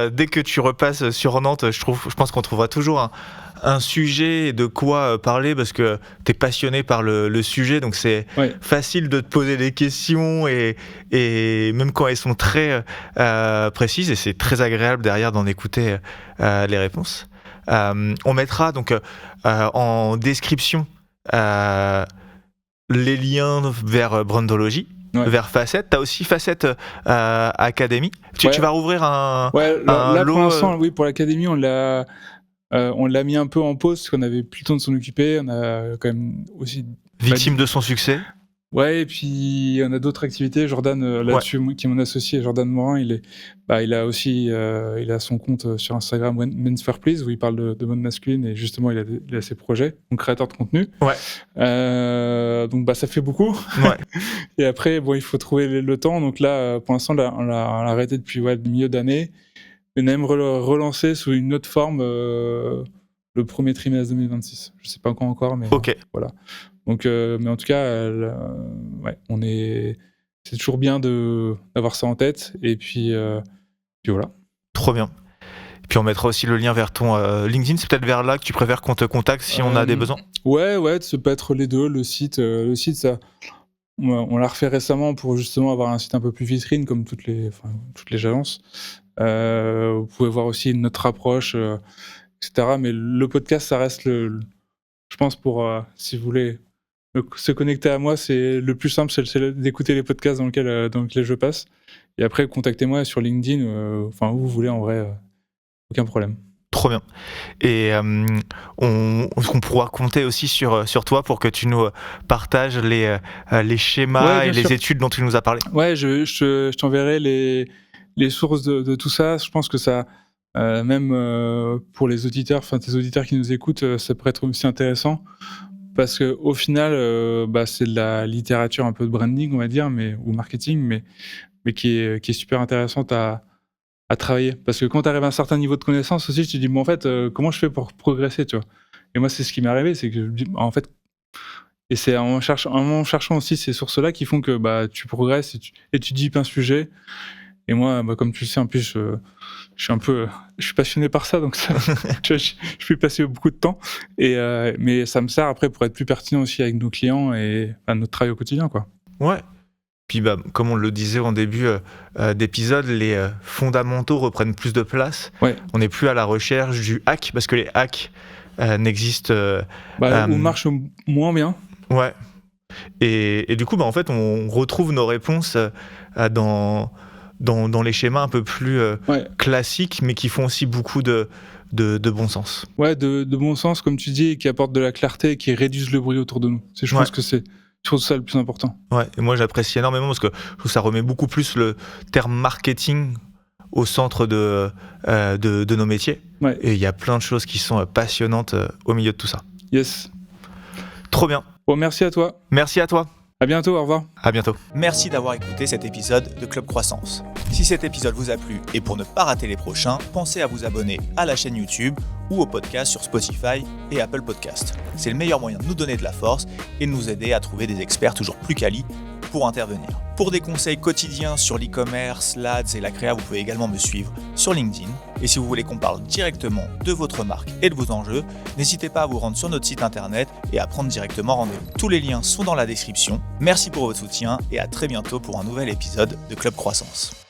dès que tu repasses sur Nantes, je pense qu'on trouvera toujours un sujet de quoi parler parce que tu es passionné par le sujet, donc c'est facile de te poser des questions et même quand elles sont très précises, et c'est très agréable derrière d'en écouter les réponses. On mettra donc en description les liens vers Brandology, vers Facet. Tu as aussi Facet Academy. Tu vas rouvrir un là lot, pour l'instant, oui, pour l'Académie, on l'a mis un peu en pause parce qu'on avait plus le temps de s'en occuper. On a quand même aussi... Victime de son succès. Ouais, et puis on a d'autres activités. Jordan, là-dessus, qui est mon associé, Jordan Morin, il a aussi il a son compte sur Instagram, Men's Fair Please, où il parle de mode masculine, et justement, il a ses projets, donc créateur de contenu. Ouais. Donc, ça fait beaucoup. Ouais. Et après, il faut trouver le temps. Donc là, pour l'instant, on l'a arrêté depuis le milieu d'année. Mais on a même relancé sous une autre forme le premier trimestre 2026. Je sais pas quand encore, mais voilà. Donc, mais en tout cas, c'est toujours bien d'avoir ça en tête. Et puis voilà. Trop bien. Et puis on mettra aussi le lien vers ton LinkedIn. C'est peut-être vers là que tu préfères qu'on te contacte si on a des besoins. Ouais, ça peut être les deux. Le site, ça, on l'a refait récemment pour justement avoir un site un peu plus vitrine, comme toutes les agences. Vous pouvez voir aussi notre approche, etc. Mais le podcast, ça reste je pense si vous voulez se connecter à moi, c'est le plus simple, c'est d'écouter les podcasts dans lesquels je passe. Et après, contactez-moi sur LinkedIn, où vous voulez, en vrai, aucun problème. Trop bien. Et on pourra compter aussi sur toi pour que tu nous partages les schémas et les études dont tu nous as parlé. Ouais, je t'enverrai les sources de tout ça. Je pense que ça, même pour les auditeurs, tes auditeurs qui nous écoutent, ça pourrait être aussi intéressant. Parce qu'au final, c'est de la littérature un peu de branding, on va dire, ou marketing, mais qui est super intéressante à travailler. Parce que quand tu arrives à un certain niveau de connaissance aussi, tu te dis, en fait, comment je fais pour progresser, tu vois. Et moi, c'est ce qui m'est arrivé, c'est que, en fait, et c'est en cherchant aussi ces sources-là qui font que tu progresses et tu dis un sujet. Et moi, comme tu le sais, en plus, je suis passionné par ça, donc je peux y passer beaucoup de temps. Mais ça me sert après pour être plus pertinent aussi avec nos clients et notre travail au quotidien, quoi. Ouais. Puis comme on le disait en début d'épisode, les fondamentaux reprennent plus de place. Ouais. On n'est plus à la recherche du hack, parce que les hacks n'existent... ou marchent moins bien. Ouais. Et du coup, en fait, on retrouve nos réponses dans les schémas un peu plus classiques, mais qui font aussi beaucoup de bon sens. Ouais, de bon sens, comme tu dis, qui apportent de la clarté et qui réduisent le bruit autour de nous. Je pense que c'est surtout ça le plus important. Ouais, et moi j'apprécie énormément parce que je trouve que ça remet beaucoup plus le terme marketing au centre de nos métiers. Ouais. Et il y a plein de choses qui sont passionnantes au milieu de tout ça. Yes. Trop bien. Bon, merci à toi. Merci à toi. À bientôt, au revoir. À bientôt. Merci d'avoir écouté cet épisode de Club Croissance. Si cet épisode vous a plu et pour ne pas rater les prochains, pensez à vous abonner à la chaîne YouTube ou au podcast sur Spotify et Apple Podcast. C'est le meilleur moyen de nous donner de la force et de nous aider à trouver des experts toujours plus quali pour intervenir. Pour des conseils quotidiens sur l'e-commerce, l'Ads et la créa, vous pouvez également me suivre sur LinkedIn. Et si vous voulez qu'on parle directement de votre marque et de vos enjeux, n'hésitez pas à vous rendre sur notre site internet et à prendre directement rendez-vous. Tous les liens sont dans la description. Merci pour votre soutien et à très bientôt pour un nouvel épisode de Club Croissance.